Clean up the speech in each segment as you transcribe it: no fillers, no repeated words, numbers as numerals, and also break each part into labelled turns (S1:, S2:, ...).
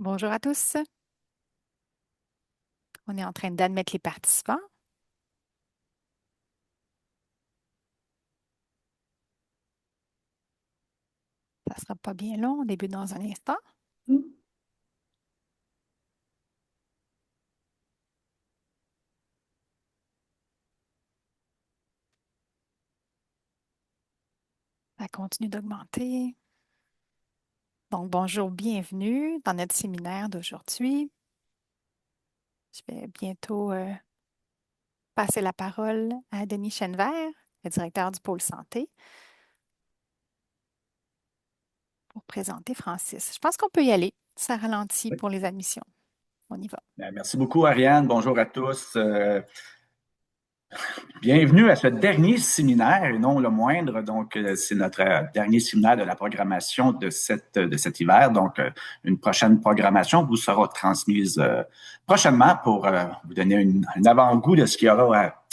S1: Bonjour à tous. On est en train d'admettre les participants. Ça ne sera pas bien long. On débute dans un instant. Ça continue d'augmenter. Donc, bonjour, bienvenue dans notre séminaire d'aujourd'hui. Je vais bientôt passer la parole à Denis Chenevert, le directeur du pôle santé, pour présenter Francis. Je pense qu'on peut y aller. Ça ralentit
S2: Oui.
S1: pour les admissions. On y va.
S2: Merci beaucoup, Ariane. Bonjour à tous. Bienvenue à ce dernier séminaire, et non le moindre. Donc, c'est notre dernier séminaire de la programmation de cet hiver. Donc, une prochaine programmation vous sera transmise prochainement pour vous donner un avant-goût de ce qu'il y aura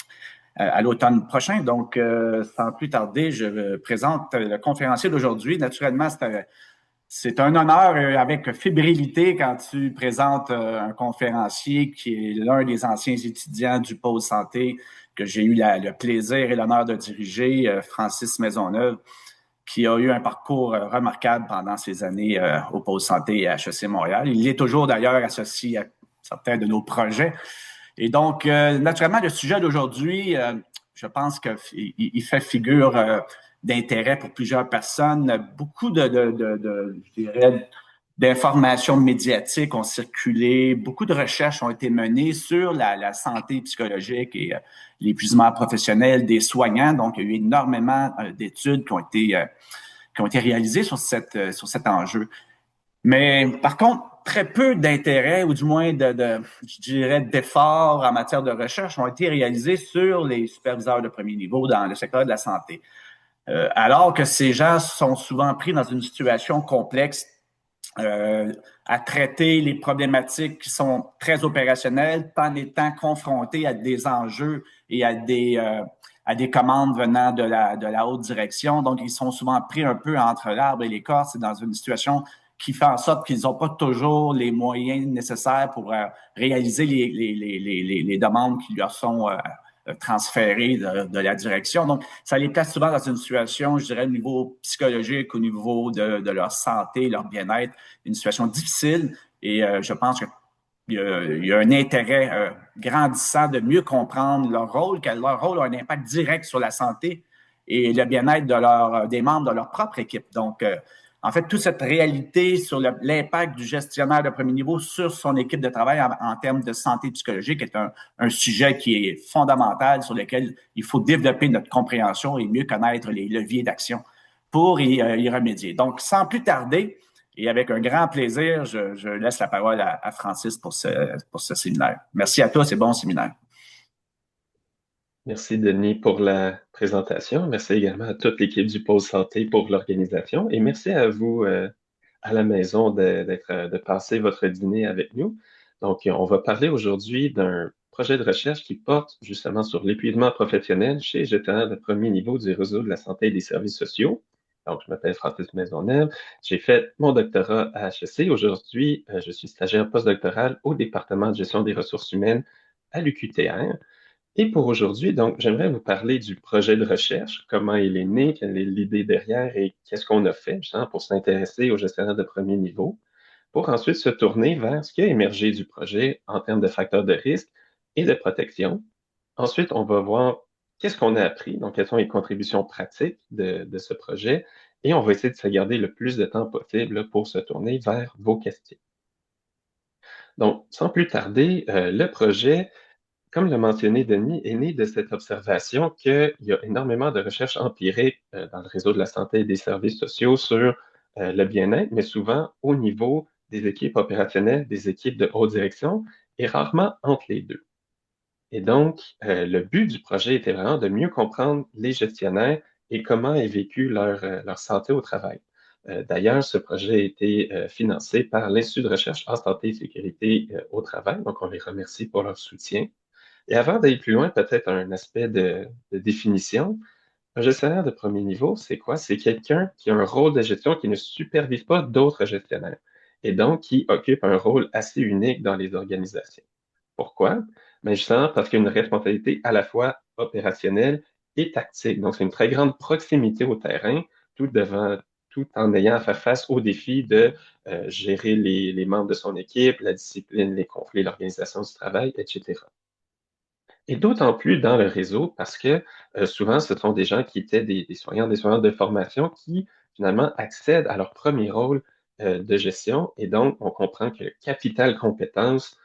S2: à l'automne prochain. Donc, sans plus tarder, je présente le conférencier d'aujourd'hui. Naturellement, c'est un honneur avec fébrilité quand tu présentes un conférencier qui est l'un des anciens étudiants du pôle santé que j'ai eu le plaisir et l'honneur de diriger, Francis Maisonneuve, qui a eu un parcours remarquable pendant ses années au pôle santé et à HEC Montréal. Il est toujours d'ailleurs associé à certains de nos projets. Et donc, naturellement, le sujet d'aujourd'hui, je pense qu'il fait figure d'intérêt pour plusieurs personnes. Beaucoup je dirais, d'informations médiatiques ont circulé, beaucoup de recherches ont été menées sur la santé psychologique et l'épuisement professionnel des soignants. Donc, il y a eu énormément d'études qui ont été réalisées sur cet enjeu. Mais par contre, très peu d'intérêt, ou du moins je dirais, d'efforts en matière de recherche ont été réalisés sur les superviseurs de premier niveau dans le secteur de la santé. Alors que ces gens sont souvent pris dans une situation complexe à traiter les problématiques qui sont très opérationnelles, en étant confrontés à des enjeux et à des commandes venant de la haute direction. Donc, ils sont souvent pris un peu entre l'arbre et l'écorce. C'est dans une situation qui fait en sorte qu'ils n'ont pas toujours les moyens nécessaires pour réaliser les demandes qui leur sont transférées de la direction. Donc, ça les place souvent dans une situation, je dirais, au niveau psychologique, au niveau de leur santé, leur bien-être, une situation difficile. Et je pense qu'il y a un intérêt grandissant de mieux comprendre leur rôle, car leur rôle a un impact direct sur la santé et le bien-être des membres de leur propre équipe. Donc, en fait, toute cette réalité sur l'impact du gestionnaire de premier niveau sur son équipe de travail en termes de santé psychologique est un sujet qui est fondamental sur lequel il faut développer notre compréhension et mieux connaître les leviers d'action pour y remédier. Donc, sans plus tarder, et avec un grand plaisir, je laisse la parole à Francis pour ce séminaire. Merci à tous et bon séminaire.
S3: Merci Denis pour la présentation. Merci également à toute l'équipe du Pôle Santé pour l'organisation et merci à vous à la maison de passer votre dîner avec nous. Donc, on va parler aujourd'hui d'un projet de recherche qui porte justement sur l'épuisement professionnel chez les gestionnaires de premier niveau du réseau de la santé et des services sociaux. Donc, je m'appelle Francis Maisonneuve. J'ai fait mon doctorat à HEC. Aujourd'hui, je suis stagiaire postdoctoral au département de gestion des ressources humaines à l'UQTR. Et pour aujourd'hui, donc, j'aimerais vous parler du projet de recherche, comment il est né, quelle est l'idée derrière et qu'est-ce qu'on a fait, justement, pour s'intéresser aux gestionnaires de premier niveau, pour ensuite se tourner vers ce qui a émergé du projet en termes de facteurs de risque et de protection. Ensuite, on va voir qu'est-ce qu'on a appris, donc quelles sont les contributions pratiques de ce projet, et on va essayer de se garder le plus de temps possible pour se tourner vers vos questions. Donc, sans plus tarder, le projet comme l'a mentionné Denis, est né de cette observation qu'il y a énormément de recherches empiriques dans le réseau de la santé et des services sociaux sur le bien-être, mais souvent au niveau des équipes opérationnelles, des équipes de haute direction, et rarement entre les deux. Et donc, le but du projet était vraiment de mieux comprendre les gestionnaires et comment est vécue leur santé au travail. D'ailleurs, ce projet a été financé par l'Institut de recherche en santé et sécurité au travail, donc on les remercie pour leur soutien. Et avant d'aller plus loin, peut-être un aspect de définition. Un gestionnaire de premier niveau, c'est quoi? C'est quelqu'un qui a un rôle de gestion qui ne supervise pas d'autres gestionnaires. et donc qui occupent un rôle assez unique dans les organisations. Pourquoi? Ben justement parce qu'il y a une responsabilité à la fois opérationnelle et tactique. Donc, c'est une très grande proximité au terrain, tout devant, tout en ayant à faire face au défi de gérer les membres de son équipe, la discipline, les conflits, l'organisation du travail, etc. Et d'autant plus dans le réseau parce que souvent, ce sont des gens qui étaient des soignants de formation qui finalement accèdent à leur premier rôle de gestion. Et donc, on comprend que le capital compétence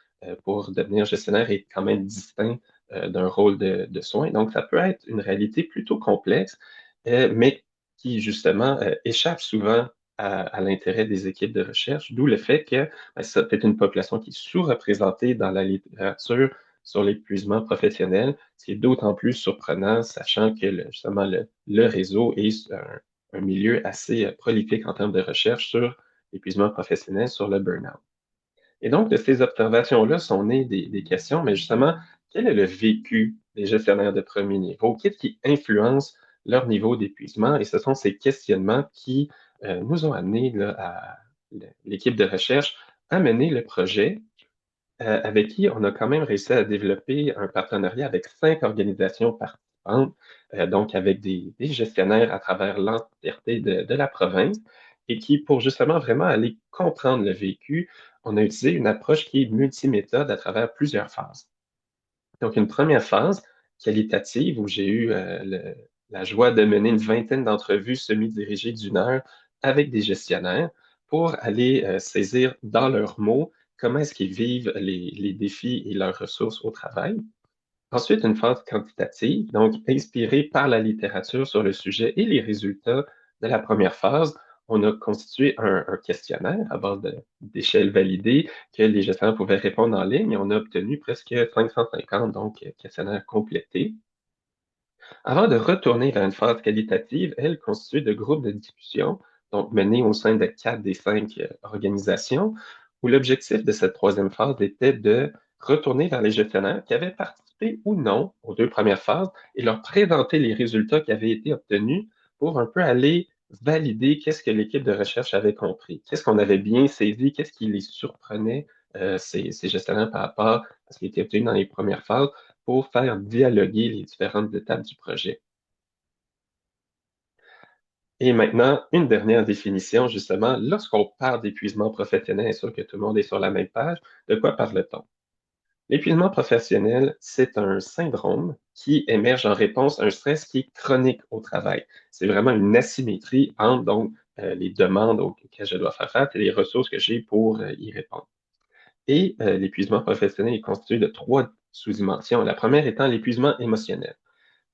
S3: pour devenir gestionnaire est quand même distinct d'un rôle de soins. Donc, ça peut être une réalité plutôt complexe, mais qui justement échappe souvent à l'intérêt des équipes de recherche, d'où le fait que ben, ça peut être une population qui est sous-représentée dans la littérature sur l'épuisement professionnel, ce qui est d'autant plus surprenant, sachant que justement le réseau est un milieu assez prolifique en termes de recherche sur l'épuisement professionnel, sur le burn-out. Et donc, de ces observations-là sont nées des questions, mais justement, quel est le vécu des gestionnaires de premier niveau? Qu'est-ce qui influence leur niveau d'épuisement? Et ce sont ces questionnements qui nous ont amenés là, à l'équipe de recherche à mener le projet avec qui on a quand même réussi à développer un partenariat avec 5 organisations participantes, donc avec des gestionnaires à travers l'entièreté de la province, et qui, pour justement vraiment aller comprendre le vécu, on a utilisé une approche qui est multiméthode à travers plusieurs phases. Donc, une première phase qualitative où j'ai eu la joie de mener une vingtaine d'entrevues semi-dirigées d'1 heure avec des gestionnaires pour aller saisir dans leurs mots comment est-ce qu'ils vivent les défis et leurs ressources au travail. Ensuite, une phase quantitative, donc inspirée par la littérature sur le sujet et les résultats de la première phase. On a constitué un questionnaire à base d'échelles validées que les gestionnaires pouvaient répondre en ligne et on a obtenu presque 550, donc questionnaires complétés. Avant de retourner vers une phase qualitative, elle constituée de groupes de discussion, donc menés au sein de 4 des 5 organisations, où l'objectif de cette troisième phase était de retourner vers les gestionnaires qui avaient participé ou non aux 2 premières phases et leur présenter les résultats qui avaient été obtenus pour un peu aller valider qu'est-ce que l'équipe de recherche avait compris, qu'est-ce qu'on avait bien saisi, qu'est-ce qui les surprenait, ces gestionnaires par rapport à ce qui était obtenu dans les premières phases pour faire dialoguer les différentes étapes du projet. Et maintenant, une dernière définition, justement, lorsqu'on parle d'épuisement professionnel, est sûr que tout le monde est sur la même page, de quoi parle-t-on? L'épuisement professionnel, c'est un syndrome qui émerge en réponse à un stress qui est chronique au travail. C'est vraiment une asymétrie entre donc, les demandes auxquelles je dois faire face et les ressources que j'ai pour y répondre. Et l'épuisement professionnel est constitué de 3 sous-dimensions. La première étant l'épuisement émotionnel.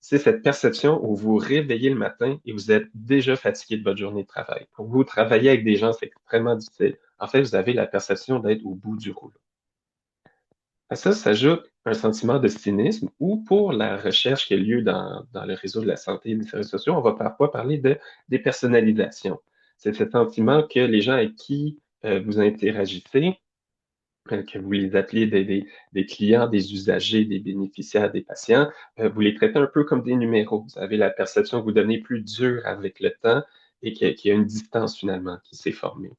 S3: C'est cette perception où vous vous réveillez le matin et vous êtes déjà fatigué de votre journée de travail. Pour vous, travailler avec des gens, c'est extrêmement difficile. En fait, vous avez la perception d'être au bout du rouleau. À ça s'ajoute un sentiment de cynisme ou pour la recherche qui a lieu dans le réseau de la santé et des services sociaux, on va parfois parler de dépersonnalisation. C'est ce sentiment que les gens avec qui vous interagissez que vous les appelez des clients, des usagers, des bénéficiaires, des patients, vous les traitez un peu comme des numéros. Vous avez la perception que vous devenez plus dur avec le temps et qu'il y a une distance finalement qui s'est formée.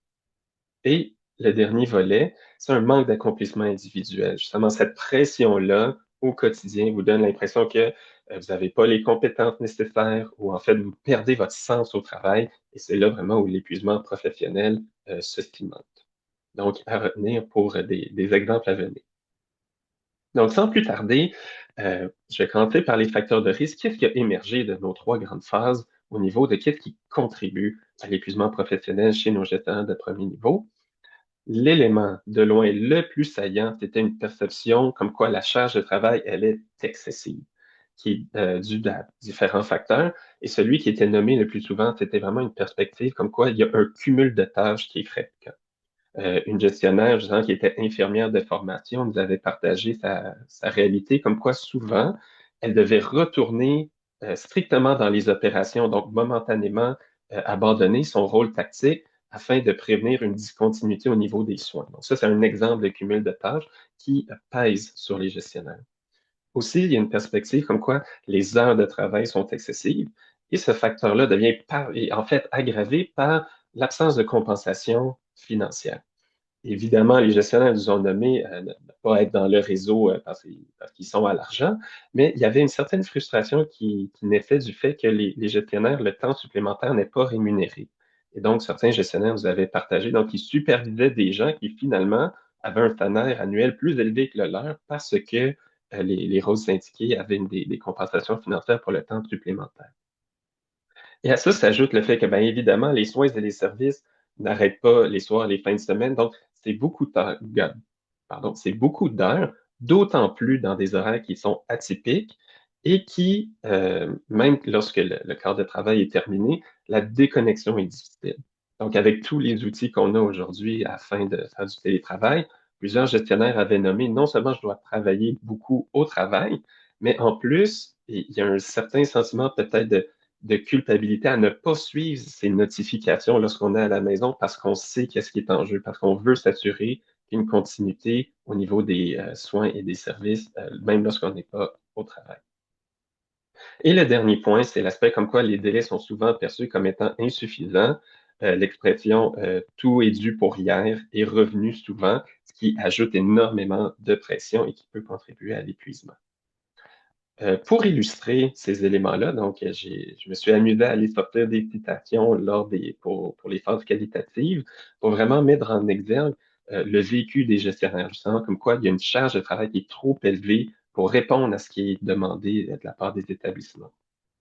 S3: Et le dernier volet, c'est un manque d'accomplissement individuel. Justement, cette pression-là au quotidien vous donne l'impression que vous n'avez pas les compétences nécessaires ou en fait, vous perdez votre sens au travail et c'est là vraiment où l'épuisement professionnel se cimente. Donc, à retenir pour des exemples à venir. Donc, sans plus tarder, je vais commencer par les facteurs de risque. Qu'est-ce qui a émergé de nos 3 grandes phases au niveau de qu'est-ce qui contribue à l'épuisement professionnel chez nos gestionnaires de premier niveau? L'élément de loin le plus saillant, c'était une perception comme quoi la charge de travail, elle est excessive, qui est due à différents facteurs. Et celui qui était nommé le plus souvent, c'était vraiment une perspective comme quoi il y a un cumul de tâches qui est fréquent. Une gestionnaire, justement, qui était infirmière de formation, nous avait partagé sa réalité, comme quoi souvent, elle devait retourner strictement dans les opérations, donc momentanément abandonner son rôle tactique afin de prévenir une discontinuité au niveau des soins. Donc ça, c'est un exemple de cumul de tâches qui pèse sur les gestionnaires. Aussi, il y a une perspective comme quoi les heures de travail sont excessives et ce facteur-là devient en fait aggravé par l'absence de compensation financière. Évidemment, les gestionnaires nous ont nommé ne pas être dans le réseau parce qu'ils sont à l'argent, mais il y avait une certaine frustration qui naissait du fait que les gestionnaires, le temps supplémentaire n'est pas rémunéré. Et donc, certains gestionnaires nous avaient partagé, donc ils supervisaient des gens qui finalement avaient un salaire annuel plus élevé que le leur parce que les rôles syndiqués avaient des compensations financières pour le temps supplémentaire. Et à ça s'ajoute le fait que, bien évidemment, les soins et les services n'arrêtent pas les soirs et les fins de semaine. Donc, c'est beaucoup d'heures, pardon, c'est beaucoup d'heures, d'autant plus dans des horaires qui sont atypiques et qui, même lorsque le quart de travail est terminé, la déconnexion est difficile. Donc, avec tous les outils qu'on a aujourd'hui afin de faire du télétravail, plusieurs gestionnaires avaient nommé non seulement je dois travailler beaucoup au travail, mais en plus, il y a un certain sentiment peut-être de culpabilité à ne pas suivre ces notifications lorsqu'on est à la maison parce qu'on sait qu'est-ce qui est en jeu, parce qu'on veut s'assurer qu'il y a une continuité au niveau des soins et des services, même lorsqu'on n'est pas au travail. Et le dernier point, c'est l'aspect comme quoi les délais sont souvent perçus comme étant insuffisants. L'expression tout est dû pour hier est revenue souvent, ce qui ajoute énormément de pression et qui peut contribuer à l'épuisement. Pour illustrer ces éléments-là, donc, je me suis amusé à aller sortir des citations pour les phases qualitatives, pour vraiment mettre en exergue le vécu des gestionnaires, justement, comme quoi il y a une charge de travail qui est trop élevée pour répondre à ce qui est demandé de la part des établissements.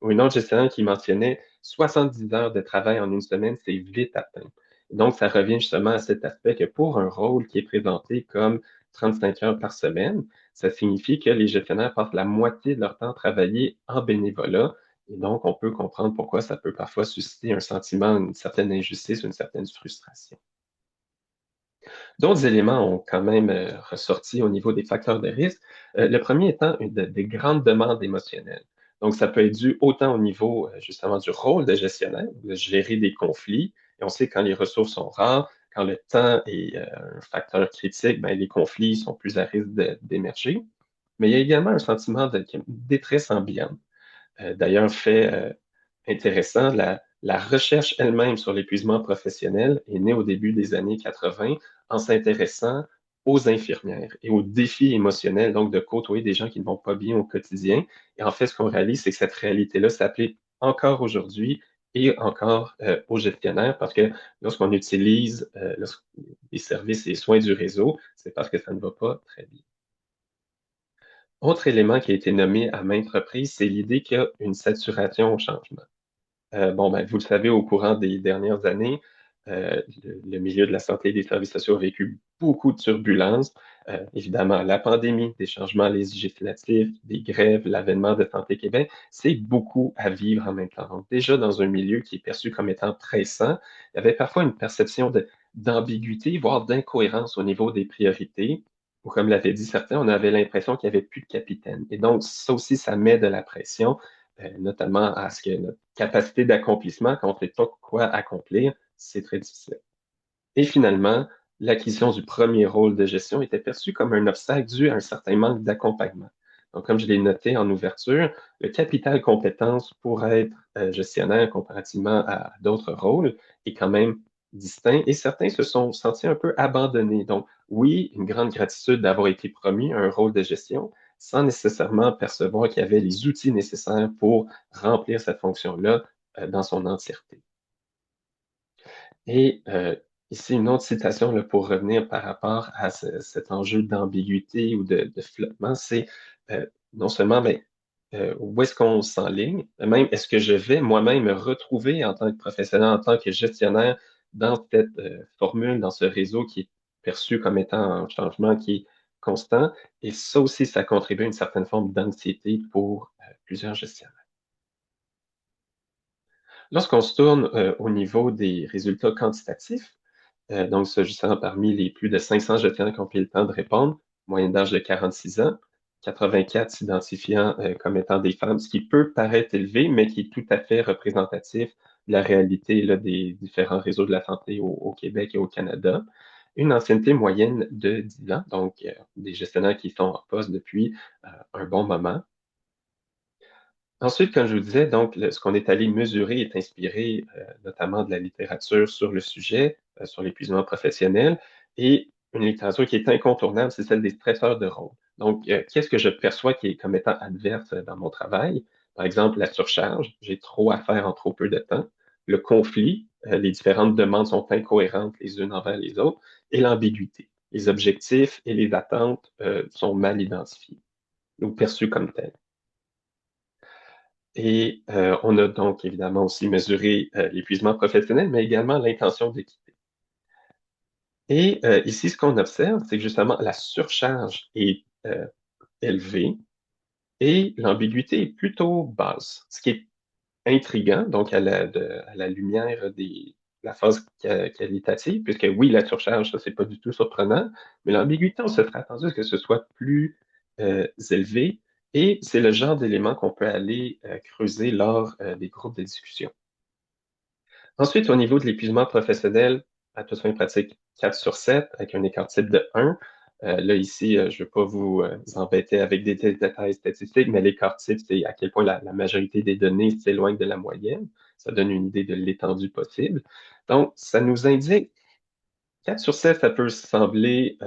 S3: Ou une autre gestionnaire qui mentionnait 70 heures de travail en une semaine, c'est vite atteint. Donc, ça revient justement à cet aspect que pour un rôle qui est présenté comme 35 heures par semaine, ça signifie que les gestionnaires passent la moitié de leur temps à travailler en bénévolat. Et donc, on peut comprendre pourquoi ça peut parfois susciter un sentiment, une certaine injustice, une certaine frustration. D'autres éléments ont quand même ressorti au niveau des facteurs de risque. Le premier étant des grandes demandes émotionnelles. Donc, ça peut être dû autant au niveau justement du rôle de gestionnaire, de gérer des conflits. Et on sait que quand les ressources sont rares, quand le temps est un facteur critique, ben, les conflits sont plus à risque d'émerger. Mais il y a également un sentiment de détresse ambiante. D'ailleurs, fait intéressant, la recherche elle-même sur l'épuisement professionnel est née au début des années 80 en s'intéressant aux infirmières et aux défis émotionnels, donc de côtoyer des gens qui ne vont pas bien au quotidien. Et en fait, ce qu'on réalise, c'est que cette réalité-là s'applique encore aujourd'hui et encore aux gestionnaires parce que lorsqu'on utilise les services et les soins du réseau, c'est parce que ça ne va pas très bien. Autre élément qui a été nommé à maintes reprises, c'est l'idée qu'il y a une saturation au changement. Bon, ben, vous le savez, au courant des dernières années, le milieu de la santé et des services sociaux a vécu beaucoup de turbulences. Évidemment, la pandémie, des changements législatifs, des grèves, l'avènement de Santé Québec, c'est beaucoup à vivre en même temps. Donc, déjà, dans un milieu qui est perçu comme étant pressant, il y avait parfois une perception d'ambiguïté, voire d'incohérence au niveau des priorités. Ou comme l'avaient dit certains, on avait l'impression qu'il n'y avait plus de capitaine. Et donc, ça aussi, ça met de la pression notamment à ce que notre capacité d'accomplissement, quand on ne sait pas quoi accomplir, c'est très difficile. Et finalement, l'acquisition du premier rôle de gestion était perçue comme un obstacle dû à un certain manque d'accompagnement. Donc, comme je l'ai noté en ouverture, le capital compétence pour être gestionnaire comparativement à d'autres rôles est quand même distinct et certains se sont sentis un peu abandonnés. Donc, oui, une grande gratitude d'avoir été promu à un rôle de gestion sans nécessairement percevoir qu'il y avait les outils nécessaires pour remplir cette fonction-là dans son entièreté. Et ici, une autre citation là, pour revenir par rapport à cet enjeu d'ambiguïté ou de flottement, c'est non seulement mais, où est-ce qu'on s'enligne, mais même est-ce que je vais moi-même me retrouver en tant que professionnel, en tant que gestionnaire dans cette formule, dans ce réseau qui est perçu comme étant un changement qui est constant. Et ça aussi, ça contribue à une certaine forme d'anxiété pour plusieurs gestionnaires. Lorsqu'on se tourne au niveau des résultats quantitatifs, donc s'agissant parmi les plus de 500 gestionnaires qui ont pris le temps de répondre, moyenne d'âge de 46 ans, 84 s'identifiant comme étant des femmes, ce qui peut paraître élevé, mais qui est tout à fait représentatif de la réalité là, des différents réseaux de la santé au Québec et au Canada. Une ancienneté moyenne de 10 ans, donc des gestionnaires qui sont en poste depuis un bon moment. Ensuite, comme je vous disais, donc, ce qu'on est allé mesurer est inspiré notamment de la littérature sur le sujet, sur l'épuisement professionnel. Et une littérature qui est incontournable, c'est celle des stresseurs de rôle. Donc, qu'est-ce que je perçois qui est comme étant adverse dans mon travail? Par exemple, la surcharge, j'ai trop à faire en trop peu de temps. Le conflit, les différentes demandes sont incohérentes les unes envers les autres. Et l'ambiguïté. Les objectifs et les attentes sont mal identifiés ou perçus comme tels. Et on a donc évidemment aussi mesuré l'épuisement professionnel, mais également l'intention de quitter. Et ici, ce qu'on observe, c'est que justement la surcharge est élevée et l'ambiguïté est plutôt basse, ce qui est intriguant, donc à la lumière de la phase qualitative, puisque oui, la surcharge, ça, c'est pas du tout surprenant, mais l'ambiguïté, on se serait attendu à ce que ce soit plus élevé, et c'est le genre d'élément qu'on peut aller creuser lors des groupes de discussion. Ensuite, au niveau de l'épuisement professionnel, à toute fin pratique, 4 sur 7, avec un écart type de 1. Là, ici, je ne veux pas vous embêter avec des détails statistiques, mais l'écart type, c'est à quel point la majorité des données s'éloignent de la moyenne. Ça donne une idée de l'étendue possible. Donc, ça nous indique 4 sur 7, ça peut sembler,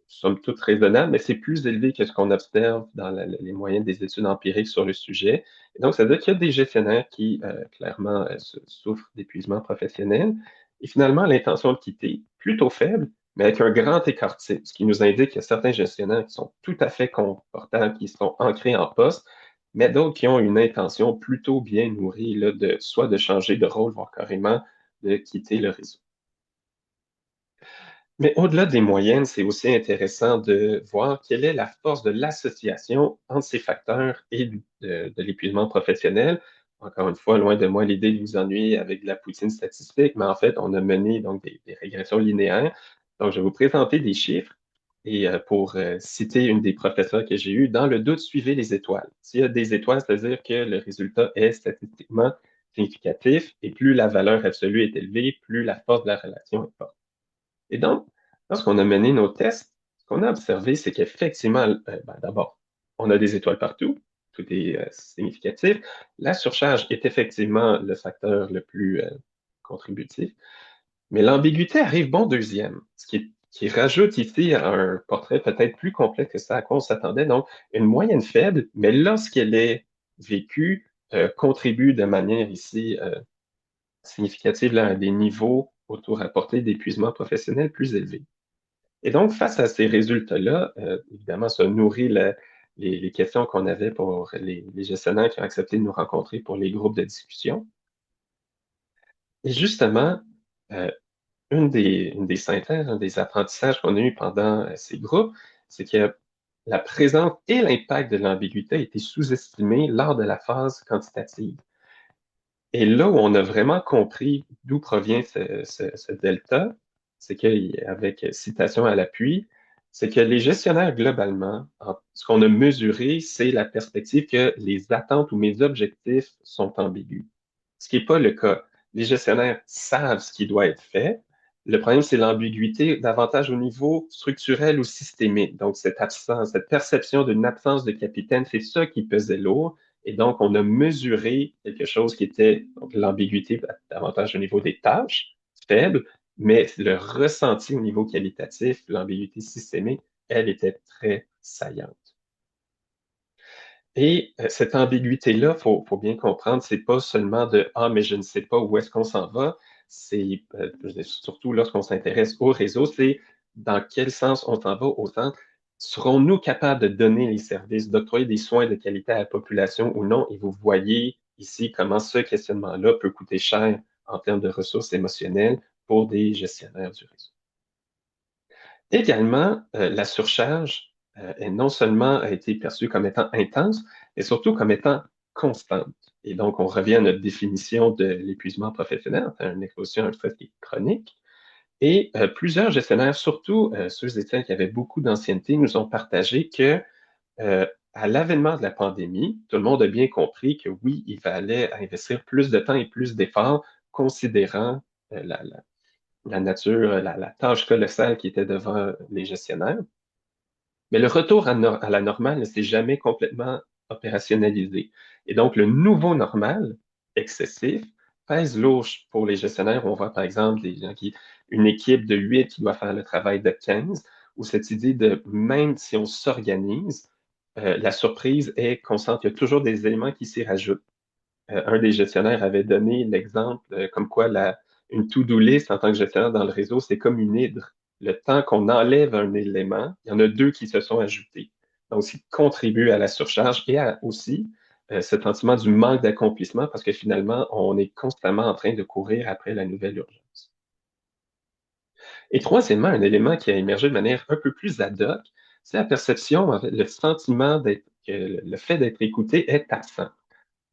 S3: somme toute, raisonnable, mais c'est plus élevé que ce qu'on observe dans les moyennes des études empiriques sur le sujet. Et donc, ça veut dire qu'il y a des gestionnaires qui, clairement, souffrent d'épuisement professionnel. Et finalement, l'intention de quitter, plutôt faible, mais avec un grand écart type, ce qui nous indique qu'il y a certains gestionnaires qui sont tout à fait confortables, qui sont ancrés en poste, mais d'autres qui ont une intention plutôt bien nourrie, là, soit de changer de rôle, voire carrément de quitter le réseau. Mais au-delà des moyennes, c'est aussi intéressant de voir quelle est la force de l'association entre ces facteurs et de l'épuisement professionnel. Encore une fois, loin de moi l'idée de vous ennuyer avec de la poutine statistique, mais en fait, on a mené donc des régressions linéaires. Donc, je vais vous présenter des chiffres et pour citer une des professeurs que j'ai eues, dans le doute, suivez les étoiles. S'il y a des étoiles, c'est-à-dire que le résultat est statistiquement significatif et plus la valeur absolue est élevée, plus la force de la relation est forte. Et donc, lorsqu'on a mené nos tests, ce qu'on a observé, c'est qu'effectivement, d'abord, on a des étoiles partout, tout est significatif. La surcharge est effectivement le facteur le plus contributif, mais l'ambiguïté arrive bon deuxième, qui rajoute ici un portrait peut-être plus complet que ça à quoi on s'attendait. Donc, une moyenne faible, mais lorsqu'elle est vécue, contribue de manière ici significative là, à des niveaux auto-rapportés d'épuisement professionnel plus élevés. Et donc, face à ces résultats-là, évidemment, ça nourrit les questions qu'on avait pour les gestionnaires qui ont accepté de nous rencontrer pour les groupes de discussion. Et justement, euh, une des synthèses, un des apprentissages qu'on a eu pendant ces groupes, c'est que la présence et l'impact de l'ambiguïté a été sous-estimés lors de la phase quantitative. Et là où on a vraiment compris d'où provient ce delta, c'est qu'avec citation à l'appui, c'est que les gestionnaires, globalement, ce qu'on a mesuré, c'est la perspective que les attentes ou mes objectifs sont ambigus. Ce qui n'est pas le cas. Les gestionnaires savent ce qui doit être fait. Le problème, c'est l'ambiguïté davantage au niveau structurel ou systémique. Donc, cette absence, cette perception d'une absence de capitaine, c'est ça qui pesait lourd. Et donc, on a mesuré quelque chose qui était l'ambiguïté davantage au niveau des tâches faibles, mais le ressenti au niveau qualitatif, l'ambiguïté systémique, elle était très saillante. Et cette ambiguïté-là, faut bien comprendre, c'est pas seulement de ah mais je ne sais pas où est-ce qu'on s'en va. C'est surtout lorsqu'on s'intéresse au réseau, c'est dans quel sens on s'en va au sens serons-nous capables de donner les services, d'octroyer des soins de qualité à la population ou non? Et vous voyez ici comment ce questionnement-là peut coûter cher en termes de ressources émotionnelles pour des gestionnaires du réseau. Également, la surcharge est non seulement a été perçue comme étant intense, mais surtout comme étant constante. Et donc, on revient à notre définition de l'épuisement professionnel, une exposition à un stress qui est chronique. Et plusieurs gestionnaires, surtout ceux et celles qui avaient beaucoup d'ancienneté, nous ont partagé que à l'avènement de la pandémie, tout le monde a bien compris que oui, il fallait investir plus de temps et plus d'efforts, considérant la nature, la tâche colossale qui était devant les gestionnaires. Mais le retour à la normale ne s'est jamais complètement opérationnalisé. Et donc, le nouveau normal excessif pèse lourd pour les gestionnaires. On voit par exemple une équipe de 8 qui doit faire le travail de 15, ou cette idée de même si on s'organise, la surprise est constante. Il y a toujours des éléments qui s'y rajoutent. Un des gestionnaires avait donné l'exemple comme quoi une to-do list en tant que gestionnaire dans le réseau, c'est comme une hydre. Le temps qu'on enlève un élément, il y en a deux qui se sont ajoutés. Donc, ce qui contribue à la surcharge et aussi ce sentiment du manque d'accomplissement parce que finalement, on est constamment en train de courir après la nouvelle urgence. Et troisièmement, un élément qui a émergé de manière un peu plus ad hoc, c'est la perception, en fait, le sentiment que le fait d'être écouté est absent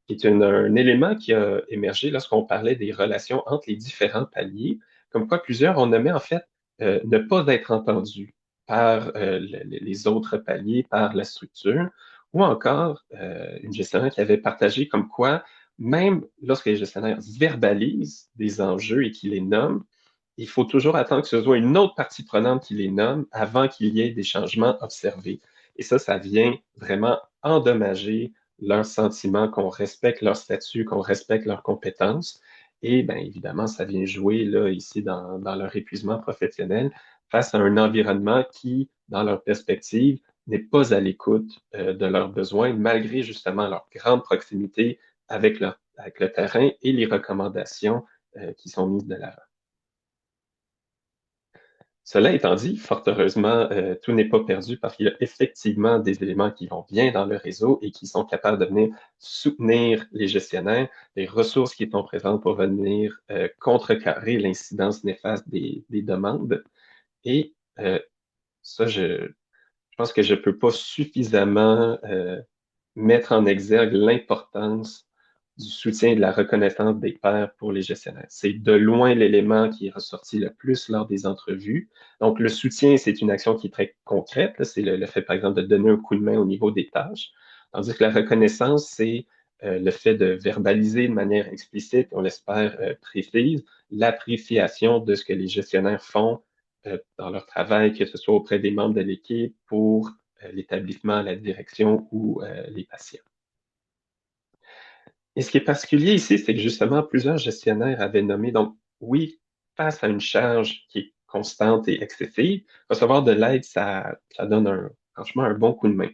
S3: qui est un élément qui a émergé lorsqu'on parlait des relations entre les différents paliers, comme quoi plusieurs ont nommé en fait ne pas être entendus par les autres paliers, par la structure, ou encore une gestionnaire qui avait partagé comme quoi même lorsque les gestionnaires verbalisent des enjeux et qu'ils les nomment, il faut toujours attendre que ce soit une autre partie prenante qui les nomme avant qu'il y ait des changements observés. Et ça vient vraiment endommager leur sentiment qu'on respecte leur statut, qu'on respecte leurs compétences. Et bien évidemment, ça vient jouer là, ici dans leur épuisement professionnel face à un environnement qui, dans leur perspective, n'est pas à l'écoute de leurs besoins, malgré justement leur grande proximité avec le terrain et les recommandations qui sont mises de l'avant. Cela étant dit, fort heureusement, tout n'est pas perdu parce qu'il y a effectivement des éléments qui vont bien dans le réseau et qui sont capables de venir soutenir les gestionnaires, les ressources qui sont présentes pour venir contrecarrer l'incidence néfaste des demandes. Et ça, je pense que je ne peux pas suffisamment mettre en exergue l'importance du soutien et de la reconnaissance des pairs pour les gestionnaires. C'est de loin l'élément qui est ressorti le plus lors des entrevues. Donc, le soutien, c'est une action qui est très concrète. C'est le fait, par exemple, de donner un coup de main au niveau des tâches. Tandis que la reconnaissance, c'est le fait de verbaliser de manière explicite, on l'espère précise, l'appréciation de ce que les gestionnaires font dans leur travail, que ce soit auprès des membres de l'équipe pour l'établissement, la direction ou les patients. Et ce qui est particulier ici, c'est que justement, plusieurs gestionnaires avaient nommé, donc oui, face à une charge qui est constante et excessive, recevoir de l'aide, ça donne franchement un bon coup de main.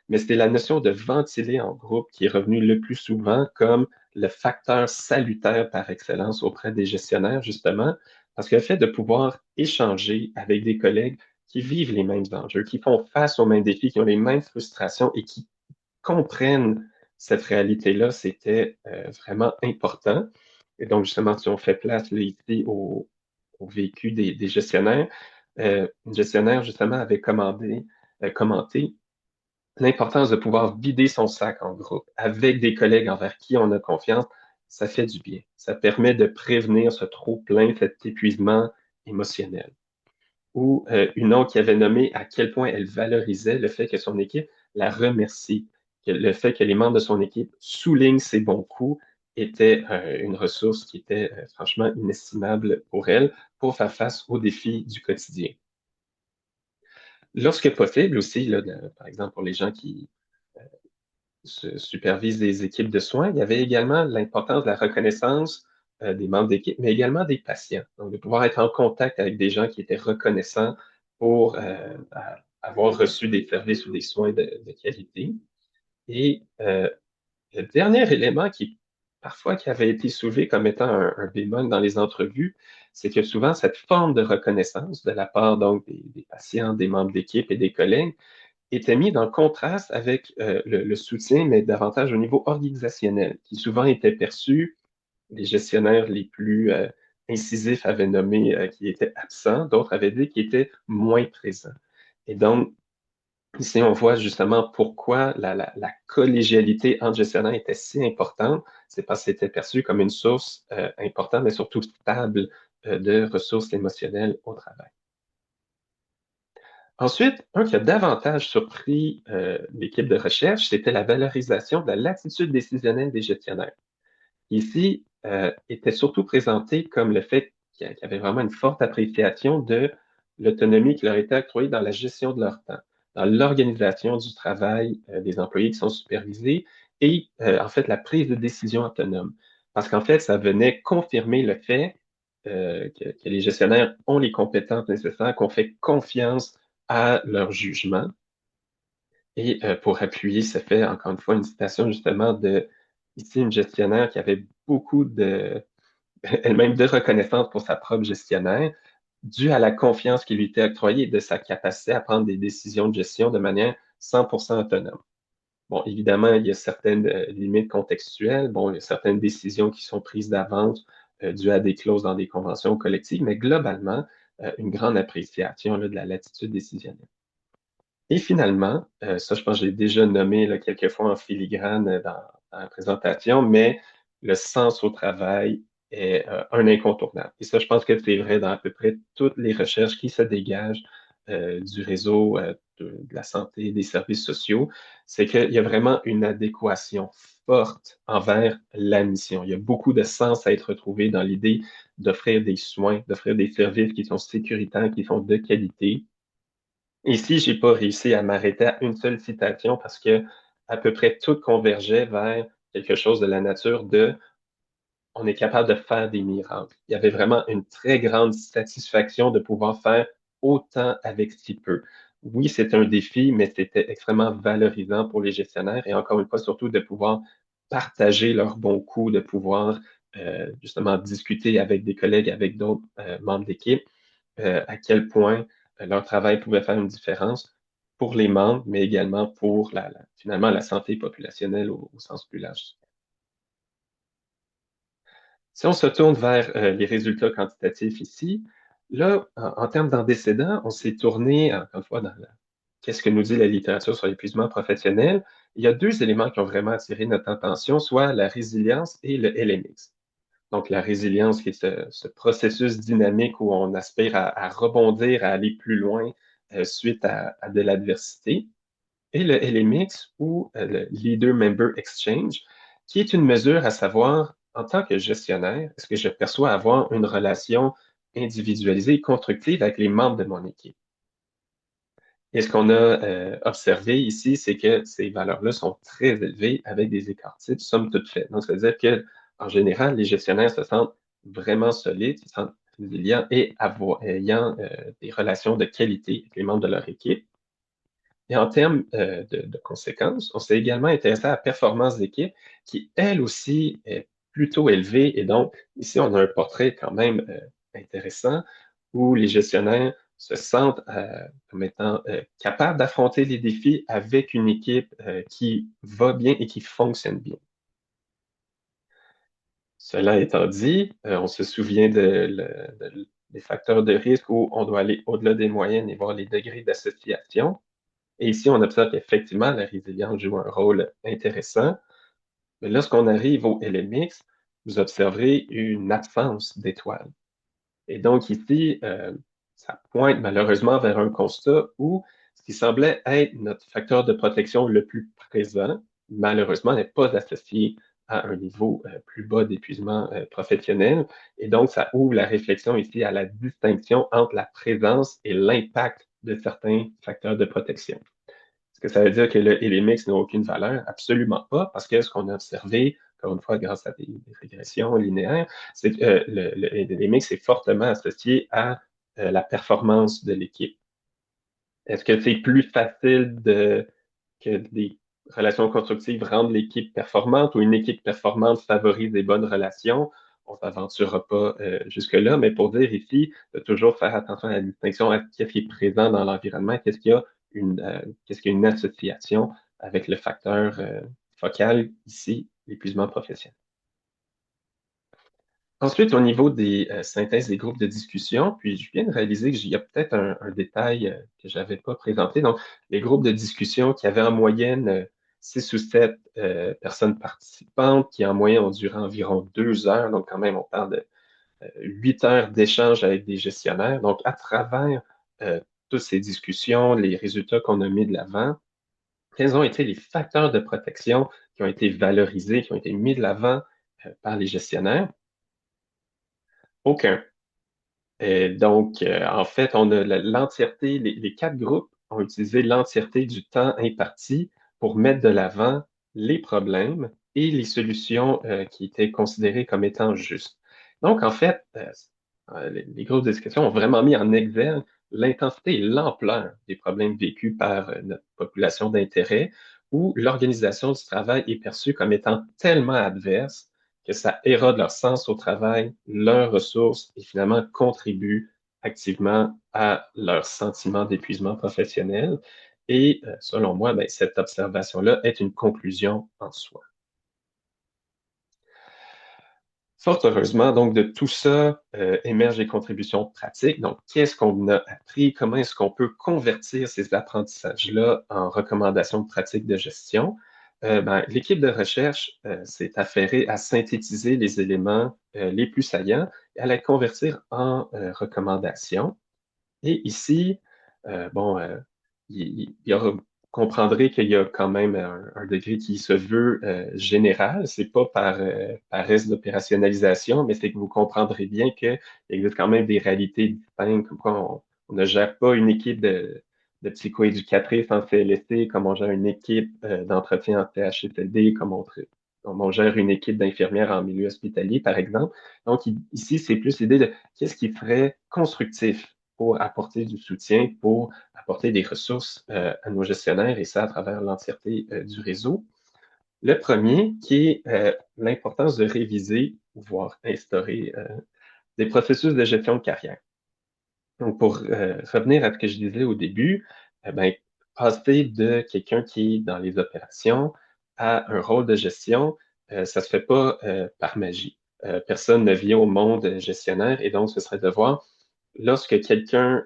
S3: Mais c'est la notion de ventiler en groupe qui est revenue le plus souvent comme le facteur salutaire par excellence auprès des gestionnaires, justement, parce que le fait de pouvoir échanger avec des collègues qui vivent les mêmes enjeux, qui font face aux mêmes défis, qui ont les mêmes frustrations et qui comprennent cette réalité-là, c'était vraiment important. Et donc, justement, si on fait place là, ici au vécu des gestionnaires, une gestionnaire, justement, avait commenté l'importance de pouvoir vider son sac en groupe avec des collègues envers qui on a confiance. Ça fait du bien. Ça permet de prévenir ce trop-plein, cet épuisement émotionnel. Ou une autre qui avait nommé à quel point elle valorisait le fait que son équipe la remercie, que le fait que les membres de son équipe soulignent ses bons coups était une ressource qui était franchement inestimable pour elle pour faire face aux défis du quotidien. Lorsque possible aussi, là, par exemple pour les gens qui supervisent des équipes de soins, il y avait également l'importance de la reconnaissance des membres d'équipe, mais également des patients. Donc, de pouvoir être en contact avec des gens qui étaient reconnaissants pour avoir reçu des services ou des soins de qualité. Et le dernier élément qui avait été soulevé comme étant un bémol dans les entrevues, c'est que souvent cette forme de reconnaissance de la part donc des patients, des membres d'équipe et des collègues était mis dans le contraste avec le soutien, mais davantage au niveau organisationnel, qui souvent était perçu, les gestionnaires les plus incisifs avaient nommé qui étaient absents, d'autres avaient dit qu'ils étaient moins présents. Et donc, ici, on voit justement pourquoi la collégialité entre gestionnaires était si importante. C'est parce que c'était perçu comme une source importante, mais surtout stable de ressources émotionnelles au travail. Ensuite, un qui a davantage surpris l'équipe de recherche, c'était la valorisation de la latitude décisionnelle des gestionnaires. Ici, était surtout présenté comme le fait qu'il y avait vraiment une forte appréciation de l'autonomie qui leur était octroyée dans la gestion de leur temps, dans l'organisation du travail des employés qui sont supervisés et en fait la prise de décision autonome. parce qu'en fait, ça venait confirmer le fait que les gestionnaires ont les compétences nécessaires, qu'on fait confiance à leur jugement. Et pour appuyer ce fait, encore une fois, une citation justement de ici une gestionnaire qui avait beaucoup de elle-même de reconnaissance pour sa propre gestionnaire, due à la confiance qui lui était octroyée et de sa capacité à prendre des décisions de gestion de manière 100% autonome. Bon, évidemment, il y a certaines limites contextuelles. Bon, il y a certaines décisions qui sont prises d'avance dues à des clauses dans des conventions collectives, mais globalement, une grande appréciation là, de la latitude décisionnelle. Et finalement, ça, je pense que je l'ai déjà nommé là, quelques fois en filigrane dans la présentation, mais le sens au travail est un incontournable. Et ça, je pense que c'est vrai dans à peu près toutes les recherches qui se dégagent du réseau de la santé et des services sociaux, c'est qu'il y a vraiment une adéquation forte envers la mission. Il y a beaucoup de sens à être retrouvé dans l'idée d'offrir des soins, d'offrir des services qui sont sécuritaires, qui sont de qualité. Ici, j'ai pas réussi à m'arrêter à une seule citation parce que à peu près tout convergeait vers quelque chose de la nature de on est capable de faire des miracles. Il y avait vraiment une très grande satisfaction de pouvoir faire autant avec si peu. Oui, c'est un défi, mais c'était extrêmement valorisant pour les gestionnaires et encore une fois, surtout de pouvoir partager leurs bons coups, de pouvoir justement discuter avec des collègues, avec d'autres membres d'équipe à quel point leur travail pouvait faire une différence pour les membres, mais également pour finalement la santé populationnelle au sens plus large. Si on se tourne vers les résultats quantitatifs ici, là, en termes d'antécédents, on s'est tourné, encore une fois, qu'est-ce que nous dit la littérature sur l'épuisement professionnel. Il y a deux éléments qui ont vraiment attiré notre attention, soit la résilience et le LMX. Donc, la résilience, qui est ce processus dynamique où on aspire à rebondir, à aller plus loin suite à de l'adversité. Et le LMX ou le Leader Member Exchange, qui est une mesure à savoir, en tant que gestionnaire, est-ce que je perçois avoir une relation individualisée et constructive avec les membres de mon équipe? Et ce qu'on a observé ici, c'est que ces valeurs-là sont très élevées avec des écarts types, somme toute fait. Donc, ça veut dire que, en général, les gestionnaires se sentent vraiment solides, se sentent résilients et ayant des relations de qualité avec les membres de leur équipe. Et en termes de conséquences, on s'est également intéressé à la performance d'équipe qui, elle aussi, est plutôt élevée. Et donc, ici, on a un portrait quand même intéressant où les gestionnaires se sentent comme étant capables d'affronter les défis avec une équipe qui va bien et qui fonctionne bien. Cela étant dit, on se souvient des facteurs de risque où on doit aller au-delà des moyennes et voir les degrés d'association. Et ici, on observe qu'effectivement, la résilience joue un rôle intéressant. Mais lorsqu'on arrive au LMX, vous observerez une absence d'étoiles. Et donc ici, ça pointe malheureusement vers un constat où ce qui semblait être notre facteur de protection le plus présent, malheureusement, n'est pas associé à un niveau plus bas d'épuisement professionnel. Et donc, ça ouvre la réflexion ici à la distinction entre la présence et l'impact de certains facteurs de protection. Est-ce que ça veut dire que le LMX n'a aucune valeur? Absolument pas, parce que ce qu'on a observé, encore une fois, grâce à des régressions linéaires, c'est que le LMX est fortement associé à la performance de l'équipe. Est-ce que c'est plus facile que des relations constructives rendent l'équipe performante ou une équipe performante favorise des bonnes relations? On ne s'aventurera pas jusque-là, mais pour dire ici, de toujours faire attention à la distinction à ce qui est présent dans l'environnement, qu'est-ce qu'il y a une association avec le facteur focal, ici, l'épuisement professionnel. Ensuite, au niveau des synthèses des groupes de discussion, puis je viens de réaliser qu'il y a peut-être un détail que je n'avais pas présenté. Donc, les groupes de discussion qui avaient en moyenne 6 ou 7 personnes participantes, qui en moyenne ont duré environ 2 heures. Donc, quand même, on parle de 8 heures d'échange avec des gestionnaires. Donc, à travers toutes ces discussions, les résultats qu'on a mis de l'avant, quels ont été les facteurs de protection qui ont été valorisés, qui ont été mis de l'avant par les gestionnaires? Aucun. Et donc, en fait, on a l'entièreté, les 4 groupes ont utilisé l'entièreté du temps imparti pour mettre de l'avant les problèmes et les solutions qui étaient considérées comme étant justes. Donc, en fait, les groupes de discussion ont vraiment mis en exergue l'intensité et l'ampleur des problèmes vécus par notre population d'intérêt, où l'organisation du travail est perçue comme étant tellement adverse que ça érode leur sens au travail, leurs ressources et finalement contribue activement à leur sentiment d'épuisement professionnel. Et selon moi, ben, cette observation-là est une conclusion en soi. Fort heureusement, donc, de tout ça émergent des contributions pratiques. Donc, qu'est-ce qu'on a appris? Comment est-ce qu'on peut convertir ces apprentissages-là en recommandations de pratiques de gestion? Ben, l'équipe de recherche s'est affairée à synthétiser les éléments les plus saillants et à les convertir en recommandations. Et ici, bon, il y aura, vous comprendrez qu'il y a quand même un degré qui se veut général. C'est pas par paresse d'opérationnalisation, mais c'est que vous comprendrez bien qu'il existe quand même des réalités distinctes, comme quoi on ne gère pas une équipe de psychoéducatrices en CLSC, comme on gère une équipe d'entretien en CHSLD, comme on gère une équipe d'infirmières en milieu hospitalier, par exemple. Donc, ici, c'est plus l'idée de qu'est-ce qui serait constructif pour apporter du soutien, pour apporter des ressources à nos gestionnaires et ça à travers l'entièreté du réseau. Le premier, qui est l'importance de réviser, voire instaurer des processus de gestion de carrière. Donc, pour revenir à ce que je disais au début, ben, passer de quelqu'un qui est dans les opérations à un rôle de gestion, ça se fait pas par magie. Personne ne vient au monde gestionnaire et donc ce serait de voir lorsque quelqu'un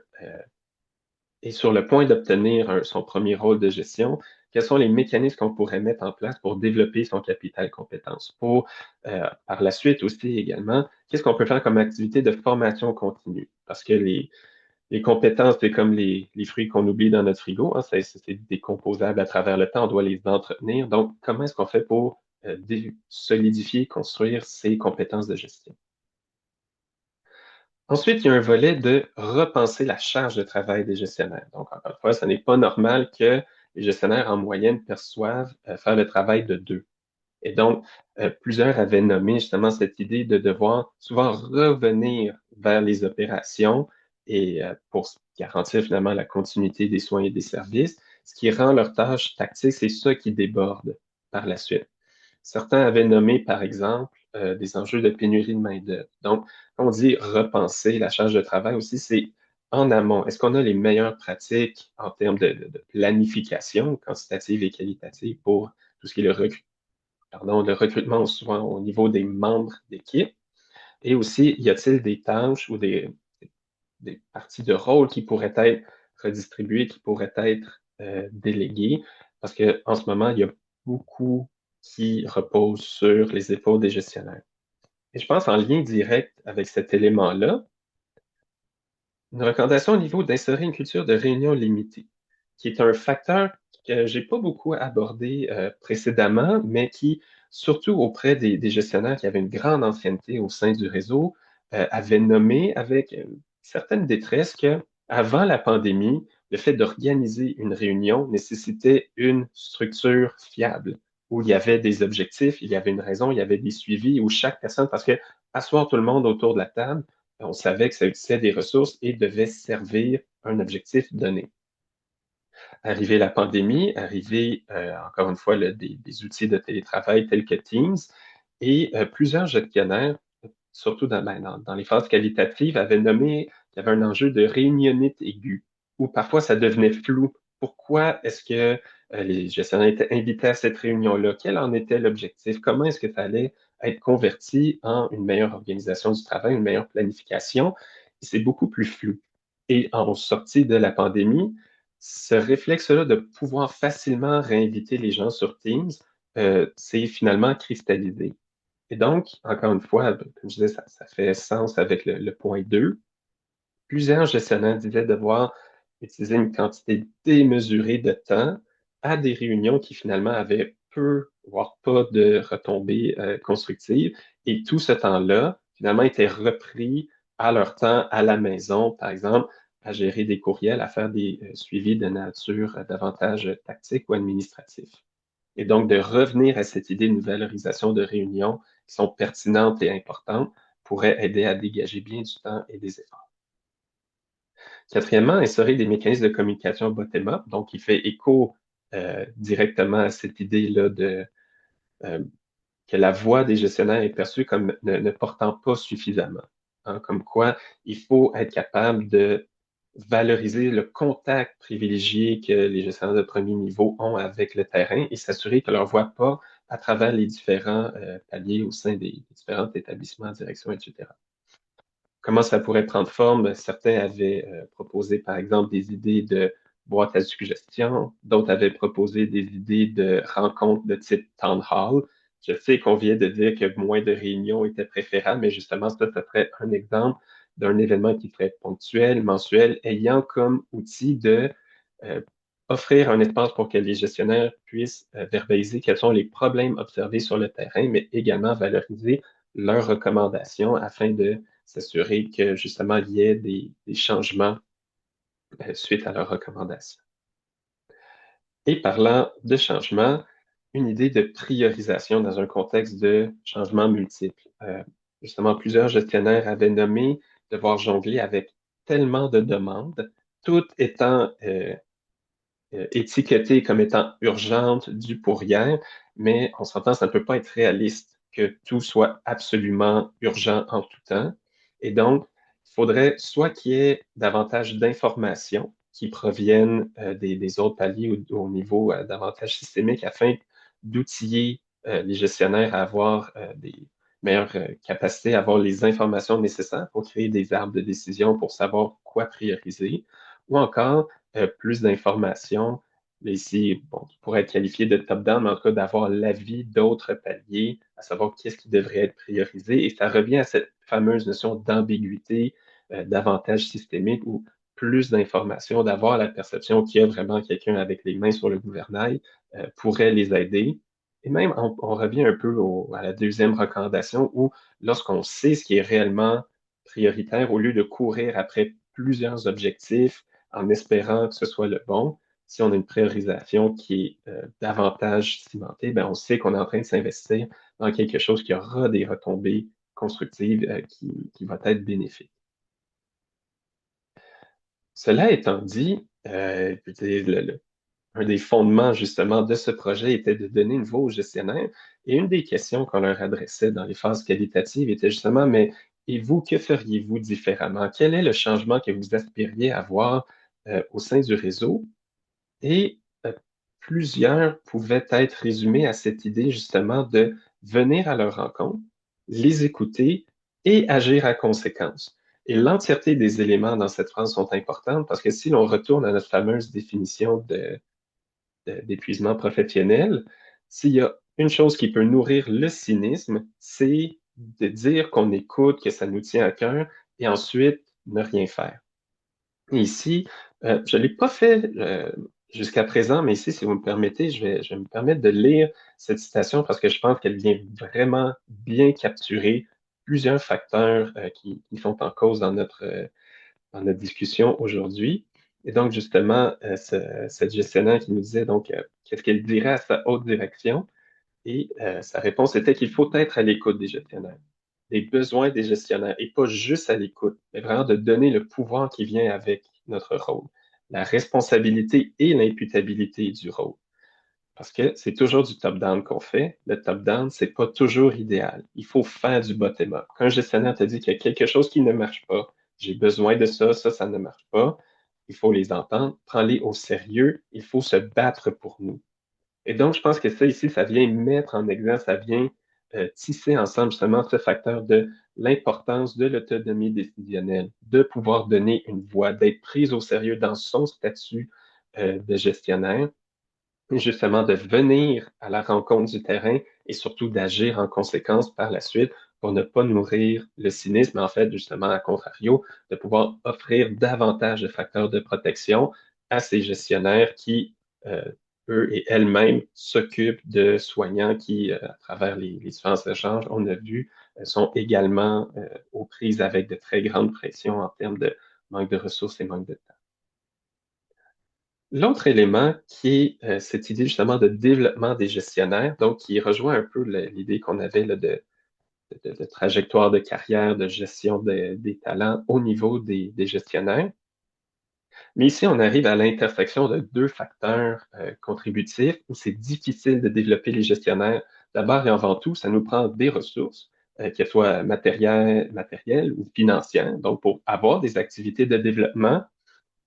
S3: est sur le point d'obtenir son premier rôle de gestion, quels sont les mécanismes qu'on pourrait mettre en place pour développer son capital compétences? Pour, par la suite aussi également, qu'est-ce qu'on peut faire comme activité de formation continue? Parce que les compétences, c'est comme les fruits qu'on oublie dans notre frigo, hein, c'est décomposable à travers le temps, on doit les entretenir. Donc, comment est-ce qu'on fait pour solidifier, construire ces compétences de gestion? Ensuite, il y a un volet de repenser la charge de travail des gestionnaires. Donc, encore une fois, ce n'est pas normal que les gestionnaires, en moyenne, perçoivent faire le travail de deux. Et donc, plusieurs avaient nommé justement cette idée de devoir souvent revenir vers les opérations et pour garantir finalement la continuité des soins et des services, ce qui rend leur tâche tactique, c'est ça qui déborde par la suite. Certains avaient nommé, par exemple, des enjeux de pénurie de main-d'œuvre. Donc, quand on dit repenser la charge de travail aussi, c'est en amont. Est-ce qu'on a les meilleures pratiques en termes de planification quantitative et qualitative pour tout ce qui est le recrutement souvent au niveau des membres d'équipe? Et aussi, y a-t-il des tâches ou des parties de rôle qui pourraient être redistribuées, qui pourraient être déléguées? Parce qu'en ce moment, il y a beaucoup qui reposent sur les épaules des gestionnaires. Et je pense en lien direct avec cet élément-là, une recommandation au niveau d'instaurer une culture de réunion limitée, qui est un facteur que j'ai pas beaucoup abordé précédemment, mais qui, surtout auprès des gestionnaires qui avaient une grande ancienneté au sein du réseau, avait nommé avec certaine détresse que avant la pandémie, le fait d'organiser une réunion nécessitait une structure fiable, où il y avait des objectifs, il y avait une raison, il y avait des suivis, où chaque personne, parce que asseoir tout le monde autour de la table, on savait que ça utilisait des ressources et devait servir un objectif donné. Arrivé la pandémie, arrivé encore une fois des outils de télétravail tels que Teams, et plusieurs gestionnaires, surtout dans les phases qualitatives, avaient nommé qu'il y avait un enjeu de réunionnite aiguë, où parfois ça devenait flou. Pourquoi est-ce que les gestionnaires étaient invités à cette réunion-là? Quel en était l'objectif? Comment est-ce que ça allait être converti en une meilleure organisation du travail, une meilleure planification? C'est beaucoup plus flou. Et en sortie de la pandémie, ce réflexe-là de pouvoir facilement réinviter les gens sur Teams, s'est finalement cristallisé. Et donc, encore une fois, comme je disais, ça fait sens avec le point 2. Plusieurs gestionnaires disaient devoir utiliser une quantité démesurée de temps à des réunions qui finalement avaient peu, voire pas de retombées constructives. Et tout ce temps-là, finalement, était repris à leur temps à la maison, par exemple, à gérer des courriels, à faire des suivis de nature davantage tactique ou administratif. Et donc, de revenir à cette idée de valorisation de réunions qui sont pertinentes et importantes pourrait aider à dégager bien du temps et des efforts. Quatrièmement, instaurer des mécanismes de communication bottom-up, donc qui fait écho directement à cette idée-là de que la voix des gestionnaires est perçue comme ne portant pas suffisamment. Hein, comme quoi, il faut être capable de valoriser le contact privilégié que les gestionnaires de premier niveau ont avec le terrain et s'assurer que leur voix pas à travers les différents paliers au sein des différents établissements, directions, etc. Comment ça pourrait prendre forme? Certains avaient proposé, par exemple, des idées de boîte à suggestions, d'autres avaient proposé des idées de rencontres de type town hall. Je sais qu'on vient de dire que moins de réunions étaient préférables, mais justement, ça serait un exemple d'un événement qui serait ponctuel, mensuel, ayant comme outil de euh, offrir un espace pour que les gestionnaires puissent verbaliser quels sont les problèmes observés sur le terrain, mais également valoriser leurs recommandations afin de s'assurer que justement il y ait des changements suite à leurs recommandations. Et parlant de changement, une idée de priorisation dans un contexte de changement multiple. Justement, plusieurs gestionnaires avaient nommé devoir jongler avec tellement de demandes, toutes étant étiquetées comme étant urgentes, dues pour hier, mais on s'entend, ça ne peut pas être réaliste que tout soit absolument urgent en tout temps. Et donc, il faudrait soit qu'il y ait davantage d'informations qui proviennent des autres paliers au niveau davantage systémique afin d'outiller les gestionnaires à avoir des meilleures capacités, à avoir les informations nécessaires pour créer des arbres de décision pour savoir quoi prioriser, ou encore plus d'informations, mais ici, bon, qui pourrait être qualifié de top-down, mais en tout cas d'avoir l'avis d'autres paliers, à savoir qu'est-ce qui devrait être priorisé. Et ça revient à cette fameuse notion d'ambiguïté, d'avantage systémique, ou plus d'informations, d'avoir la perception qu'il y a vraiment quelqu'un avec les mains sur le gouvernail pourrait les aider. Et même, on revient un peu à la deuxième recommandation où, lorsqu'on sait ce qui est réellement prioritaire, au lieu de courir après plusieurs objectifs, en espérant que ce soit le bon. Si on a une priorisation qui est davantage cimentée, ben on sait qu'on est en train de s'investir dans quelque chose qui aura des retombées constructives qui va être bénéfique. Cela étant dit, un des fondements justement de ce projet était de donner une voix aux gestionnaires. Et une des questions qu'on leur adressait dans les phases qualitatives était justement, mais et vous, que feriez-vous différemment? Quel est le changement que vous aspiriez à voir au sein du réseau? Et plusieurs pouvaient être résumés à cette idée justement de venir à leur rencontre, les écouter et agir à conséquence. Et l'entièreté des éléments dans cette phrase sont importantes parce que si l'on retourne à notre fameuse définition d'épuisement professionnel, s'il y a une chose qui peut nourrir le cynisme, c'est de dire qu'on écoute, que ça nous tient à cœur et ensuite ne rien faire. Ici, je ne l'ai pas fait jusqu'à présent, mais ici, si vous me permettez, je vais me permettre de lire cette citation parce que je pense qu'elle vient vraiment bien capturer plusieurs facteurs qui sont en cause dans notre discussion aujourd'hui. Et donc, justement, cette gestionnaire qui nous disait donc qu'est-ce qu'elle dirait à sa haute direction? Et sa réponse était qu'il faut être à l'écoute des gestionnaires, des besoins des gestionnaires, et pas juste à l'écoute, mais vraiment de donner le pouvoir qui vient avec notre rôle, la responsabilité et l'imputabilité du rôle. Parce que c'est toujours du top-down qu'on fait. Le top-down, c'est pas toujours idéal. Il faut faire du bottom-up. Quand un gestionnaire te dit qu'il y a quelque chose qui ne marche pas, j'ai besoin de ça, ça ne marche pas, il faut les entendre, prends-les au sérieux, il faut se battre pour nous. Et donc, je pense que ça ici, ça vient mettre en exemple, ça vient tisser ensemble justement ce facteur de l'importance de l'autonomie décisionnelle, de pouvoir donner une voix, d'être prise au sérieux dans son statut de gestionnaire, et justement de venir à la rencontre du terrain et surtout d'agir en conséquence par la suite pour ne pas nourrir le cynisme, mais en fait, justement, à contrario, de pouvoir offrir davantage de facteurs de protection à ces gestionnaires qui, eux et elles-mêmes, s'occupent de soignants qui, à travers les différents échanges, on a vu, sont également aux prises avec de très grandes pressions en termes de manque de ressources et manque de temps. L'autre élément qui est cette idée justement de développement des gestionnaires, donc qui rejoint un peu l'idée qu'on avait là, de trajectoire de carrière, de gestion des talents au niveau des gestionnaires. Mais ici, on arrive à l'intersection de deux facteurs contributifs où c'est difficile de développer les gestionnaires. D'abord et avant tout, ça nous prend des ressources, qu'elles soient matérielles ou financières. Donc, pour avoir des activités de développement,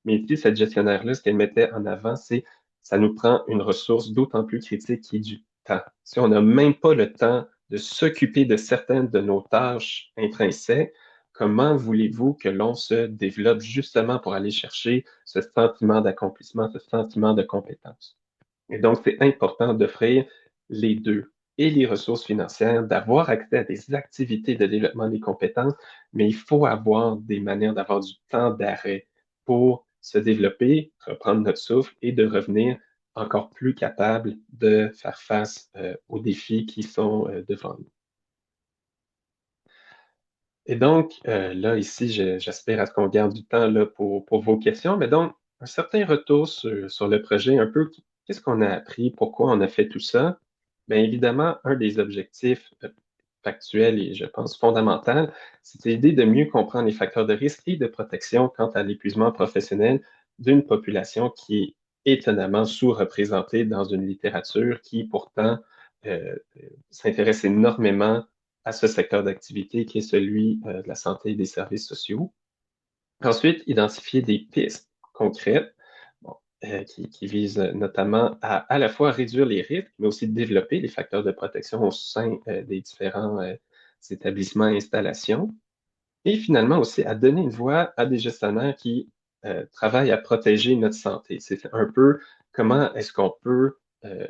S3: mais ici, cette gestionnaire-là, ce qu'elle mettait en avant, c'est ça nous prend une ressource d'autant plus critique qui est du temps. Si on n'a même pas le temps de s'occuper de certaines de nos tâches intrinsèques, comment voulez-vous que l'on se développe justement pour aller chercher ce sentiment d'accomplissement, ce sentiment de compétence? Et donc, c'est important d'offrir les deux et les ressources financières, d'avoir accès à des activités de développement des compétences, mais il faut avoir des manières d'avoir du temps d'arrêt pour se développer, reprendre notre souffle et de revenir encore plus capable de faire face aux défis qui sont devant nous. Et donc, là, ici, j'aspire à ce qu'on garde du temps là, pour vos questions. Mais donc, un certain retour sur le projet, un peu, qu'est-ce qu'on a appris, pourquoi on a fait tout ça? Bien évidemment, un des objectifs factuels et, je pense, fondamental, c'est l'idée de mieux comprendre les facteurs de risque et de protection quant à l'épuisement professionnel d'une population qui est étonnamment sous-représentée dans une littérature qui, pourtant, s'intéresse énormément à ce secteur d'activité qui est celui de la santé et des services sociaux. Ensuite, identifier des pistes concrètes bon, qui visent notamment à la fois réduire les risques, mais aussi développer les facteurs de protection au sein des différents établissements et installations. Et finalement aussi à donner une voix à des gestionnaires qui travaillent à protéger notre santé. C'est un peu comment est-ce qu'on peut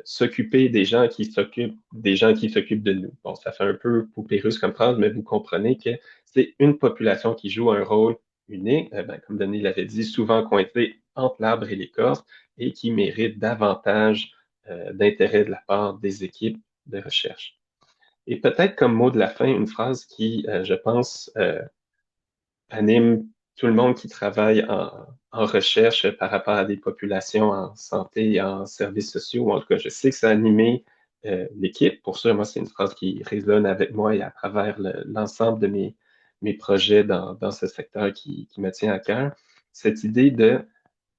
S3: s'occuper des gens qui s'occupent des gens qui s'occupent de nous. Bon, ça fait un peu poupée russe comme phrase, mais vous comprenez que c'est une population qui joue un rôle unique, ben, comme Denis l'avait dit, souvent coincé entre l'arbre et l'écorce et qui mérite davantage d'intérêt de la part des équipes de recherche. Et peut-être comme mot de la fin, une phrase qui, je pense, anime tout le monde qui travaille en recherche par rapport à des populations en santé et en services sociaux. En tout cas, je sais que ça a animé l'équipe. Pour ça, moi, c'est une phrase qui résonne avec moi et à travers l'ensemble de mes projets dans ce secteur qui me tient à cœur. Cette idée de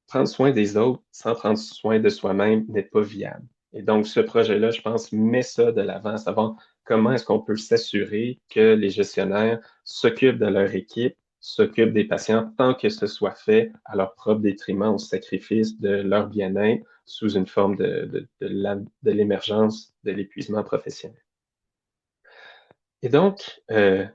S3: prendre soin des autres sans prendre soin de soi-même n'est pas viable. Et donc, ce projet-là, je pense, met ça de l'avant, à savoir comment est-ce qu'on peut s'assurer que les gestionnaires s'occupent de leur équipe, s'occupent des patients tant que ce soit fait à leur propre détriment, au sacrifice de leur bien-être sous une forme de l'émergence de l'épuisement professionnel. Et donc,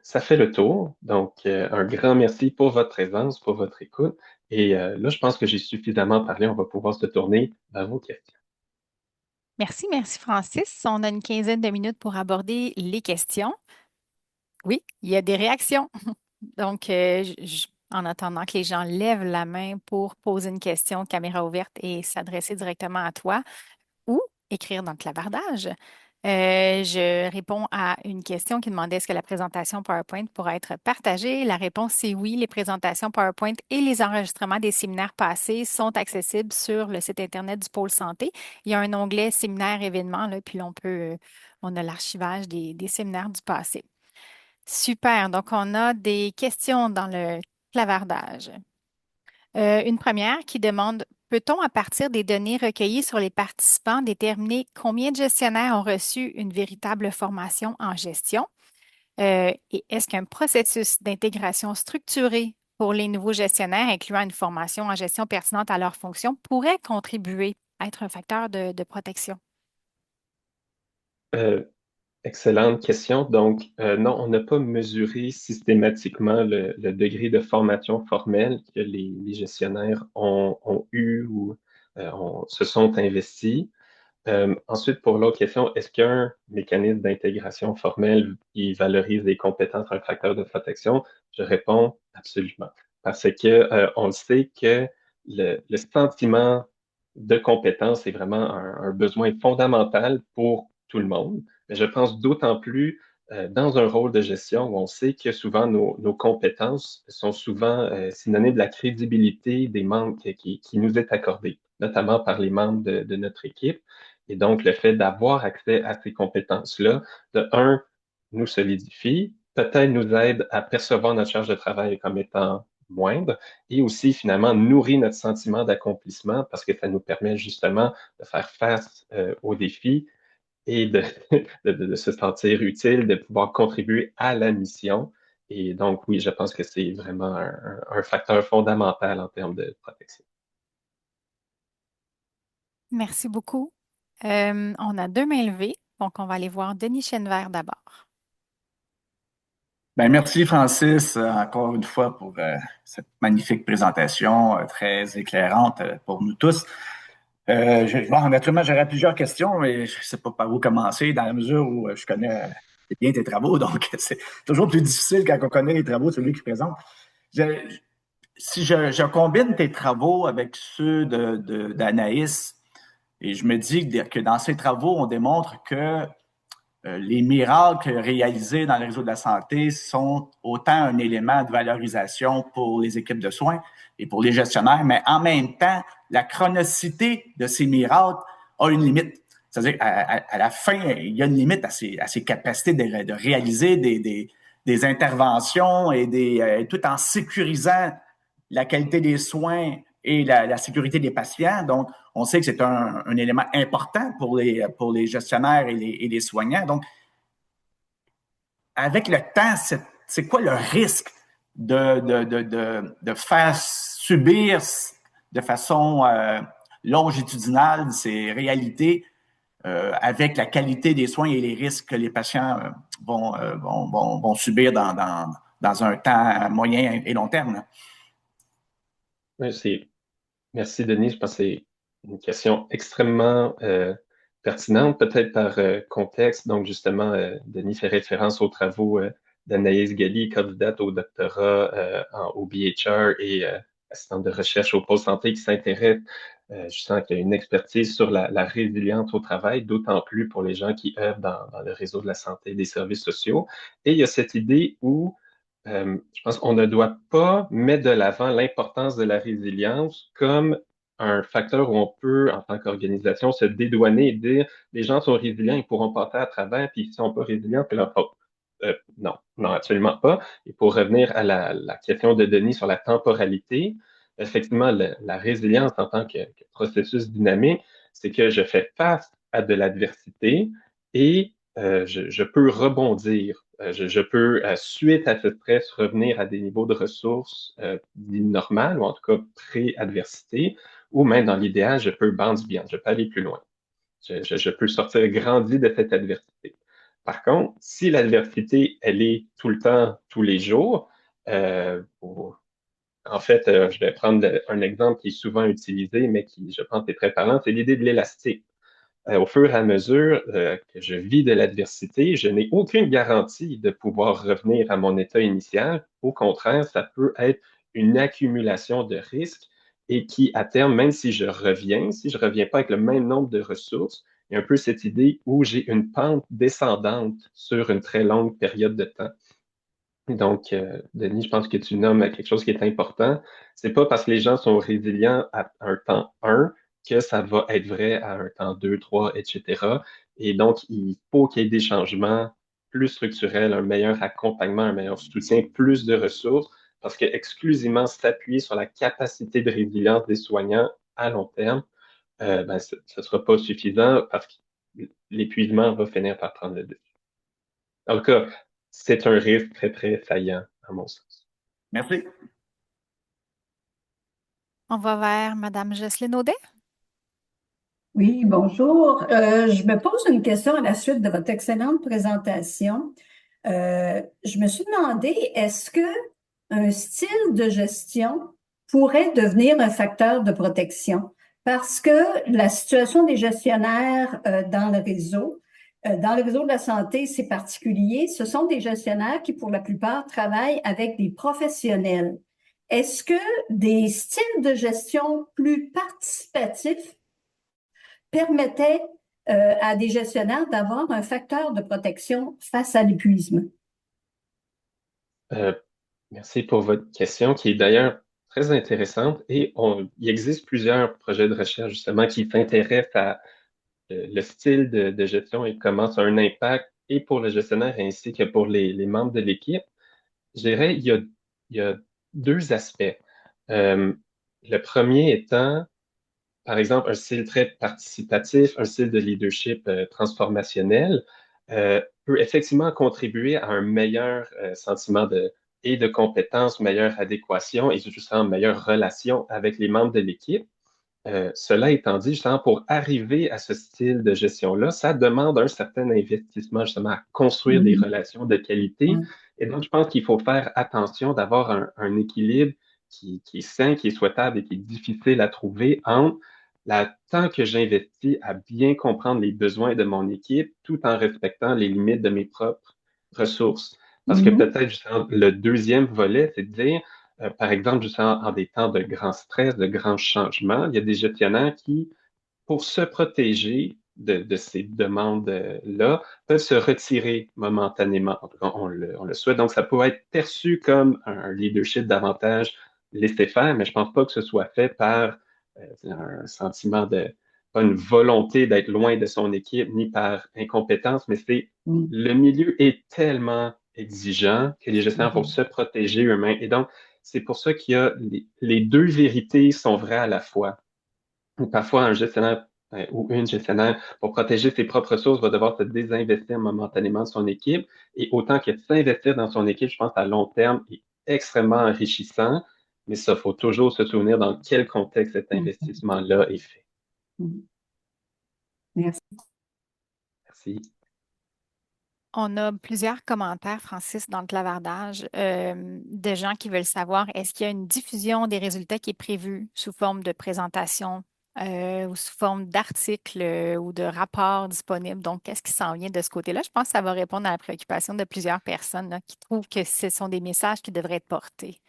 S3: ça fait le tour. Donc, un grand merci pour votre présence, pour votre écoute. Et là, je pense que j'ai suffisamment parlé. On va pouvoir se tourner vers vos questions.
S1: Merci, merci Francis. On a une quinzaine de minutes pour aborder les questions. Oui, il y a des réactions. Donc, en attendant que les gens lèvent la main pour poser une question, caméra ouverte et s'adresser directement à toi ou écrire dans le clavardage. Je réponds à une question qui demandait est-ce que la présentation PowerPoint pourra être partagée. La réponse, c'est oui. Les présentations PowerPoint et les enregistrements des séminaires passés sont accessibles sur le site Internet du Pôle Santé. Il y a un onglet séminaire événements, là, puis on a l'archivage des séminaires du passé. Super. Donc, on a des questions dans le clavardage. Une première qui demande, peut-on, à partir des données recueillies sur les participants, déterminer combien de gestionnaires ont reçu une véritable formation en gestion? Et est-ce qu'un processus d'intégration structuré pour les nouveaux gestionnaires, incluant une formation en gestion pertinente à leur fonction, pourrait contribuer à être un facteur de protection?
S3: Euh, Excellente question. Donc, non, on n'a pas mesuré systématiquement le degré de formation formelle que les gestionnaires ont eu ou se sont investis. Ensuite, pour l'autre question, est-ce qu'un mécanisme d'intégration formelle qui valorise les compétences un facteur de protection? Je réponds absolument. Parce que on le sait que le sentiment de compétence est vraiment un besoin fondamental pour tout le monde. Mais je pense d'autant plus dans un rôle de gestion où on sait que souvent nos compétences sont souvent synonymes de la crédibilité des membres qui nous est accordée. notamment par les membres de notre équipe. Et donc, le fait d'avoir accès à ces compétences-là, de un, nous solidifie, peut-être nous aide à percevoir notre charge de travail comme étant moindre et aussi finalement nourrit notre sentiment d'accomplissement parce que ça nous permet justement de faire face aux défis et de se sentir utile, de pouvoir contribuer à la mission. Et donc, oui, je pense que c'est vraiment un facteur fondamental en termes de protection.
S1: Merci beaucoup. On a deux mains levées, donc on va aller voir Denis Chenevert d'abord.
S2: Ben, merci Francis, encore une fois pour cette magnifique présentation très éclairante pour nous tous. Bon, naturellement, j'aurais plusieurs questions, mais je ne sais pas par où commencer dans la mesure où je connais bien tes travaux, donc c'est toujours plus difficile quand on connaît les travaux de celui qui présente. Je- Si je combine tes travaux avec ceux d'Anaïs, et je me dis que dans ces travaux, on démontre que les miracles réalisés dans le réseau de la santé sont autant un élément de valorisation pour les équipes de soins et pour les gestionnaires, mais en même temps, la chronicité de ces miracles a une limite. C'est-à-dire à la fin, il y a une limite à ces capacités de réaliser des interventions et tout en sécurisant la qualité des soins et la sécurité des patients. Donc, on sait que c'est un élément important pour les gestionnaires et les soignants. Donc, avec le temps, c'est quoi le risque de faire subir de façon longitudinale ces réalités avec la qualité des soins et les risques que les patients vont subir dans un temps moyen et long terme?
S3: Oui, merci Denis, je pense que c'est une question extrêmement pertinente, peut-être par contexte. Donc justement, Denis fait référence aux travaux d'Anaïs Gali, candidate au doctorat au BHR et assistante de recherche au pôle santé qui s'intéresse justement qu'il y a une expertise sur la résilience au travail, d'autant plus pour les gens qui œuvrent dans le réseau de la santé et des services sociaux. Et il y a cette idée où je pense qu'on ne doit pas mettre de l'avant l'importance de la résilience comme un facteur où on peut, en tant qu'organisation, se dédouaner et dire les gens sont résilients, ils pourront passer à travers, puis s'ils sont pas résilients, c'est leur faute. Non, non, absolument pas. Et pour revenir à la question de Denis sur la temporalité, effectivement, la résilience en tant que processus dynamique, c'est que je fais face à de l'adversité et je peux rebondir. Je peux, suite à ce stress, revenir à des niveaux de ressources dits normales, ou en tout cas pré-adversité, ou même dans l'idéal, je peux bounce bien, je peux aller plus loin. Je peux sortir grandi de cette adversité. Par contre, si l'adversité, elle est tout le temps, tous les jours, en fait, je vais prendre un exemple qui est souvent utilisé, mais qui, je pense, est très parlant, c'est l'idée de l'élastique. Au fur et à mesure que je vis de l'adversité, je n'ai aucune garantie de pouvoir revenir à mon état initial. Au contraire, ça peut être une accumulation de risques et qui, à terme, même si je reviens, si je ne reviens pas avec le même nombre de ressources, il y a un peu cette idée où j'ai une pente descendante sur une très longue période de temps. Donc, Denis, je pense que tu nommes quelque chose qui est important. C'est pas parce que les gens sont résilients à un temps 1 que ça va être vrai à un temps 2, 3, etc. Et donc, il faut qu'il y ait des changements plus structurels, un meilleur accompagnement, un meilleur soutien, plus de ressources, parce que exclusivement s'appuyer sur la capacité de résilience des soignants à long terme, ben, ce ne sera pas suffisant parce que l'épuisement va finir par prendre le dessus. En tout cas, c'est un risque très, très saillant, à mon sens.
S2: Merci.
S1: On va vers Madame Jocelyne Audet.
S4: Oui, bonjour. Je me pose une question à la suite de votre excellente présentation. Je me suis demandé, est-ce que un style de gestion pourrait devenir un facteur de protection? Parce que la situation des gestionnaires dans le réseau de la santé, c'est particulier. Ce sont des gestionnaires qui, pour la plupart, travaillent avec des professionnels. Est-ce que des styles de gestion plus participatifs permettait à des gestionnaires d'avoir un facteur de protection face à l'épuisement?
S3: Euh, Merci pour votre question, qui est d'ailleurs très intéressante et il existe plusieurs projets de recherche justement qui s'intéressent à le style de gestion et comment ça a un impact et pour le gestionnaire ainsi que pour les membres de l'équipe. Je dirais, il y a deux aspects. Euh, le premier étant, par exemple, un style très participatif, un style de leadership transformationnel, peut effectivement contribuer à un meilleur sentiment et de compétence, meilleure adéquation et justement meilleure relation avec les membres de l'équipe. Cela étant dit, justement, pour arriver à ce style de gestion-là, ça demande un certain investissement justement à construire des
S4: Mhm.
S3: relations de qualité.
S4: Ouais.
S3: Et donc, je pense qu'il faut faire attention d'avoir un équilibre qui est sain, qui est souhaitable et qui est difficile à trouver entre le temps que j'investis à bien comprendre les besoins de mon équipe tout en respectant les limites de mes propres ressources. Parce que
S4: Mhm.
S3: peut-être justement, le deuxième volet, c'est de dire, par exemple, justement, en des temps de grand stress, de grands changements, il y a des gestionnaires qui, pour se protéger de ces demandes-là, peuvent se retirer momentanément. En tout cas, on le souhaite. Donc, ça peut être perçu comme un leadership davantage laisser faire, mais je pense pas que ce soit fait par un sentiment de, pas une volonté d'être loin de son équipe, ni par incompétence, mais c'est
S4: Mhm.
S3: le milieu est tellement exigeant que les gestionnaires vont
S4: Mhm.
S3: se protéger eux-mêmes. Et donc, c'est pour ça qu'il y a les deux vérités sont vraies à la fois. Ou parfois, un gestionnaire ou une gestionnaire, pour protéger ses propres ressources, va devoir se désinvestir momentanément de son équipe. Et autant que s'investir dans son équipe, je pense, à long terme, est extrêmement enrichissant. Mais ça, faut toujours se souvenir dans quel contexte cet
S4: Mhm.
S3: investissement-là est fait.
S4: Mhm. Merci.
S3: Merci.
S1: On a plusieurs commentaires, Francis, dans le clavardage, de gens qui veulent savoir est-ce qu'il y a une diffusion des résultats qui est prévue sous forme de présentation ou sous forme d'articles ou de rapports disponibles. Donc, qu'est-ce qui s'en vient de ce côté-là? Je pense que ça va répondre à la préoccupation de plusieurs personnes là, qui trouvent que ce sont des messages qui devraient être portés.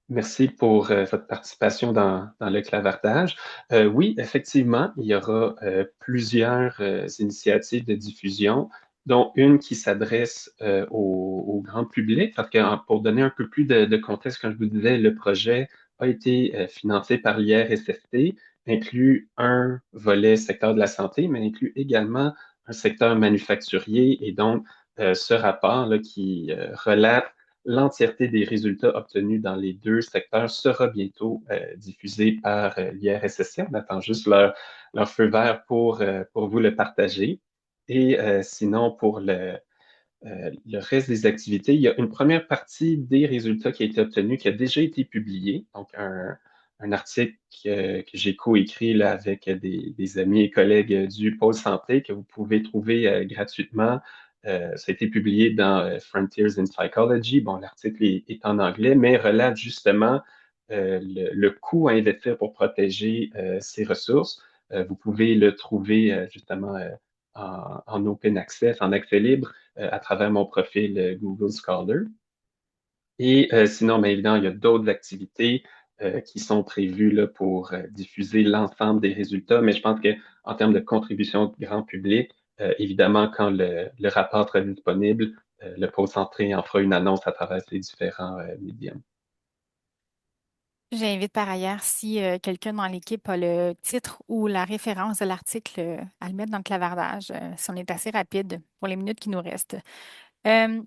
S3: Merci pour votre participation dans le clavardage. Oui, effectivement, il y aura plusieurs initiatives de diffusion, dont une qui s'adresse au grand public, parce que pour donner un peu plus de contexte, comme je vous disais, le projet a été financé par l'IRSST, inclut un volet secteur de la santé, mais inclut également un secteur manufacturier, et donc ce rapport là, qui relate l'entièreté des résultats obtenus dans les deux secteurs sera bientôt diffusée par l'IRSSC. On attend juste leur feu vert pour vous le partager. Et sinon, pour le reste des activités, il y a une première partie des résultats qui a été obtenue, qui a déjà été publiée. Donc, un article que j'ai coécrit là, avec des amis et collègues du pôle santé que vous pouvez trouver gratuitement. Ça a été publié dans Frontiers in Psychology. Bon, l'article est en anglais, mais relate justement le coût à investir pour protéger ces ressources. Vous pouvez le trouver justement en open access, en accès libre à travers mon profil Google Scholar. Et sinon, bien évidemment, il y a d'autres activités qui sont prévues là, pour diffuser l'ensemble des résultats, mais je pense qu'en termes de contribution grand public, évidemment, quand le rapport sera disponible, le pôle centré en fera une annonce à travers les différents médiums.
S1: J'invite par ailleurs, si quelqu'un dans l'équipe a le titre ou la référence de l'article, à le mettre dans le clavardage, si on est assez rapide pour les minutes qui nous restent. Euh,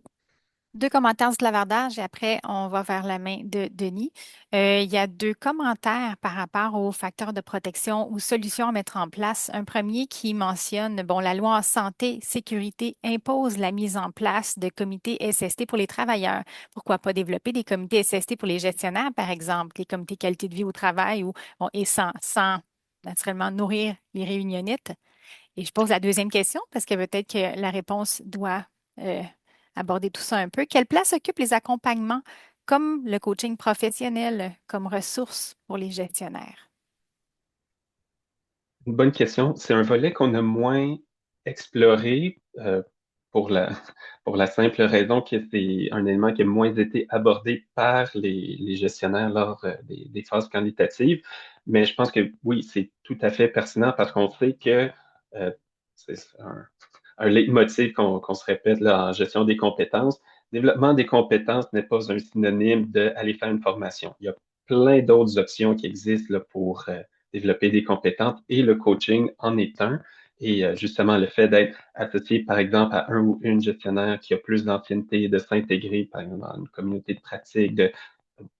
S1: Deux commentaires du clavardage et après, on va vers la main de Denis. Il y a deux commentaires par rapport aux facteurs de protection ou solutions à mettre en place. Un premier qui mentionne, bon, la loi en santé, sécurité impose la mise en place de comités SST pour les travailleurs. Pourquoi pas développer des comités SST pour les gestionnaires, par exemple, les comités qualité de vie au travail ou, bon, et sans naturellement nourrir les réunionnites. Et je pose la deuxième question parce que peut-être que la réponse doit aborder tout ça un peu. Quelle place occupent les accompagnements comme le coaching professionnel comme ressource pour les gestionnaires?
S3: Une bonne question. C'est un volet qu'on a moins exploré pour la, pour la simple raison que c'est un élément qui a moins été abordé par les gestionnaires lors des phases quantitatives. Mais je pense que oui, c'est tout à fait pertinent parce qu'on sait que c'est un leitmotiv qu'on se répète là, en gestion des compétences, développement des compétences n'est pas un synonyme d'aller faire une formation. Il y a plein d'autres options qui existent là, pour développer des compétences et le coaching en est un. Et justement, le fait d'être associé, par exemple, à un ou une gestionnaire qui a plus d'ancienneté, de s'intégrer, par exemple, dans une communauté de pratique, de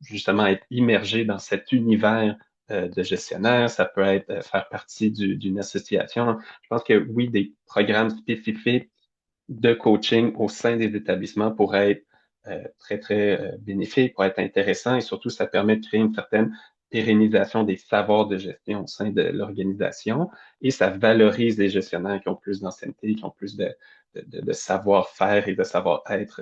S3: justement être immergé dans cet univers de gestionnaire, ça peut être faire partie d'une association. Je pense que oui, des programmes spécifiques de coaching au sein des établissements pourraient être très, très bénéfiques, pourraient être intéressants et surtout, ça permet de créer une certaine pérennisation des savoirs de gestion au sein de l'organisation et ça valorise les gestionnaires qui ont plus d'ancienneté, qui ont plus de savoir-faire et de savoir-être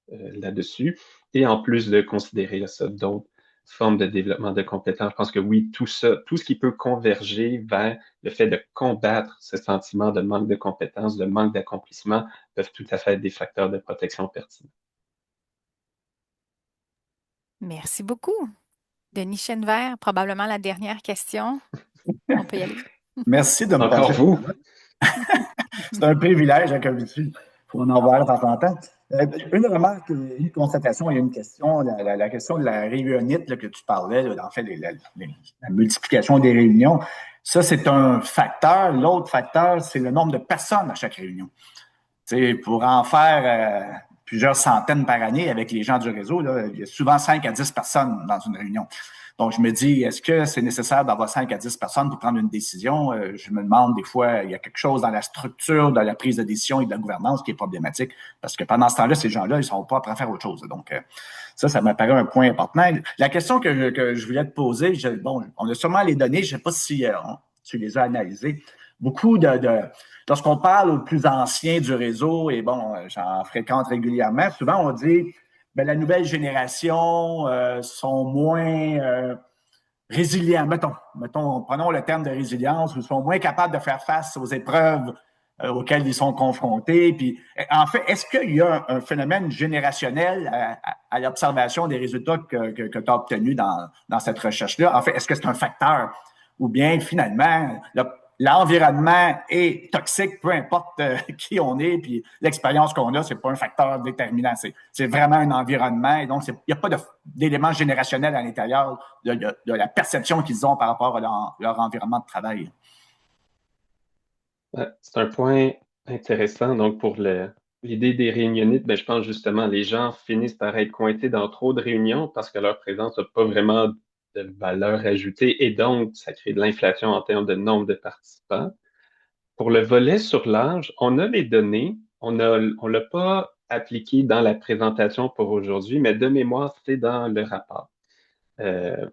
S3: là-dessus. Et en plus de considérer ça d'autres formes de développement de compétences, je pense que oui, tout ça, tout ce qui peut converger vers le fait de combattre ce sentiment de manque de compétences, de manque d'accomplissement, peuvent tout à fait être des facteurs de protection pertinents.
S1: Merci beaucoup. Denis Chenevert, probablement la dernière question. On peut y aller.
S2: Merci de me
S3: Encore
S2: passer.
S3: vous?
S2: C'est un privilège, comme ici. Il faut en avoir de temps en temps. Une remarque, une constatation et une question. La question de la réunionite là, que tu parlais, là, en fait, la multiplication des réunions, ça, c'est un facteur. L'autre facteur, c'est le nombre de personnes à chaque réunion. T'sais, pour en faire plusieurs centaines par année avec les gens du réseau, là, il y a souvent 5 à 10 personnes dans une réunion. Donc, je me dis, est-ce que c'est nécessaire d'avoir 5 à 10 personnes pour prendre une décision? Je me demande des fois, il y a quelque chose dans la structure de la prise de décision et de la gouvernance qui est problématique parce que pendant ce temps-là, ces gens-là, ils ne sont pas prêts à faire autre chose. Donc, ça m'apparaît un point important. La question que je voulais te poser, bon, on a sûrement les données, je ne sais pas si tu les as analysées. Beaucoup lorsqu'on parle aux plus anciens du réseau, et bon, j'en fréquente régulièrement, souvent on dit ben, la nouvelle génération sont moins résilients. Mettons, prenons le terme de résilience, ils sont moins capables de faire face aux épreuves auxquelles ils sont confrontés. Puis, en fait, est-ce qu'il y a un phénomène générationnel à l'observation des résultats que tu as obtenus dans cette recherche-là? En fait, est-ce que c'est un facteur ou bien finalement, l'environnement est toxique, peu importe qui on est, puis l'expérience qu'on a, c'est pas un facteur déterminant. C'est vraiment un environnement. Et donc, il n'y a pas d'élément générationnel à l'intérieur de la perception qu'ils ont par rapport à leur environnement de travail.
S3: Ouais, c'est un point intéressant. Donc, pour l'idée des réunionites, ben, je pense justement les gens finissent par être cointés dans trop de réunions parce que leur présence n'a pas vraiment de valeur ajoutée et donc ça crée de l'inflation en termes de nombre de participants. Pour le volet sur l'âge, on a les données, on l'a pas appliqué dans la présentation pour aujourd'hui, mais de mémoire, c'est dans le rapport. Euh,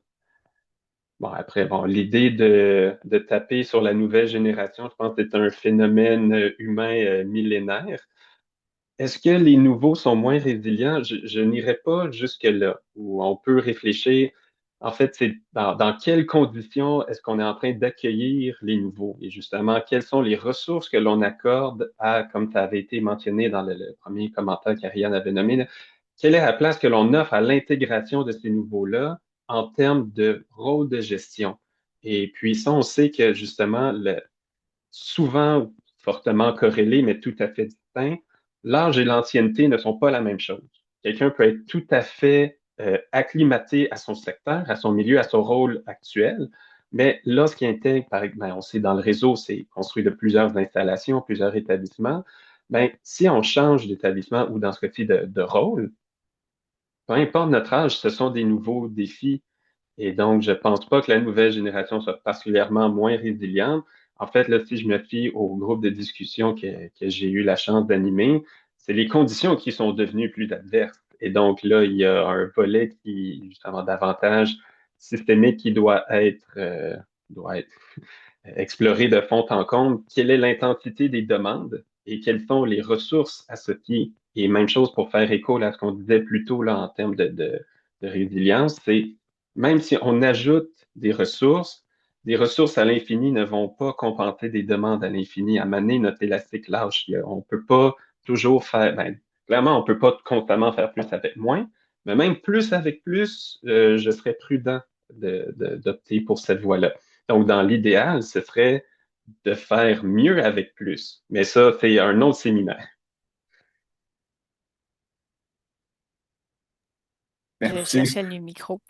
S3: bon, après, bon, l'idée de taper sur la nouvelle génération, je pense que c'est un phénomène humain millénaire. Est-ce que les nouveaux sont moins résilients? Je n'irai pas jusque-là, où on peut réfléchir, en fait, c'est dans quelles conditions est-ce qu'on est en train d'accueillir les nouveaux? Et justement, quelles sont les ressources que l'on accorde à, comme ça avait été mentionné dans le premier commentaire qu'Ariane avait nommé, là, quelle est la place que l'on offre à l'intégration de ces nouveaux-là en termes de rôle de gestion? Et puis ça, on sait que justement, souvent fortement corrélés, mais tout à fait distincts, l'âge et l'ancienneté ne sont pas la même chose. Quelqu'un peut être tout à fait acclimaté à son secteur, à son milieu, à son rôle actuel, mais lorsqu'il intègre, par exemple, on sait dans le réseau, c'est construit de plusieurs installations, plusieurs établissements, ben, si on change d'établissement ou dans ce cas-ci de rôle, peu importe notre âge, ce sont des nouveaux défis et donc, je pense pas que la nouvelle génération soit particulièrement moins résiliente. En fait, là, si je me fie au groupe de discussion que j'ai eu la chance d'animer, c'est les conditions qui sont devenues plus adverses. Et donc, là, il y a un volet qui, justement, davantage systémique qui doit être explorer de fond en comble quelle est l'intensité des demandes et quelles sont les ressources associées. Et même chose pour faire écho à ce qu'on disait plus tôt là, en termes de résilience, c'est même si on ajoute des ressources à l'infini ne vont pas compenser des demandes à l'infini. À mener notre élastique lâche. On peut pas toujours faire, ben, clairement, on peut pas constamment faire plus avec moins, mais même plus avec plus, je serais prudent d'opter pour cette voie-là. Donc, dans l'idéal, ce serait de faire mieux avec plus. Mais ça, c'est un autre séminaire.
S1: Je
S2: Merci.
S1: cherchais le micro.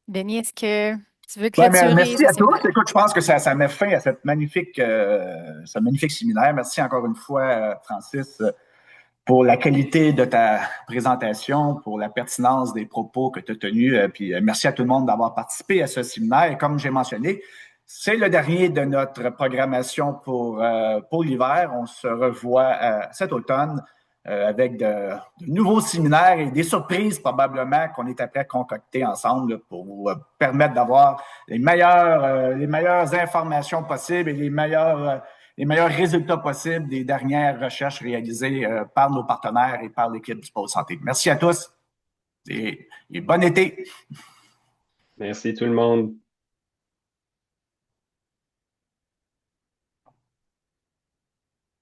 S1: Denis, est-ce que tu veux
S2: Ouais,
S1: clôturer
S2: merci
S1: ce
S2: à tous.
S1: séminaire?
S2: Écoute, je pense que ça met fin à ce magnifique séminaire. Merci encore une fois, Francis, pour la qualité de ta présentation, pour la pertinence des propos que tu as tenus. Puis merci à tout le monde d'avoir participé à ce séminaire. Et comme j'ai mentionné, c'est le dernier de notre programmation pour l'hiver. On se revoit cet automne avec de nouveaux séminaires et des surprises probablement qu'on est appelé à concocter ensemble là, pour vous permettre d'avoir les meilleures informations possibles et les meilleurs résultats possibles des dernières recherches réalisées par nos partenaires et par l'équipe du Pôle Santé. Merci à tous et bon été.
S3: Merci tout le monde.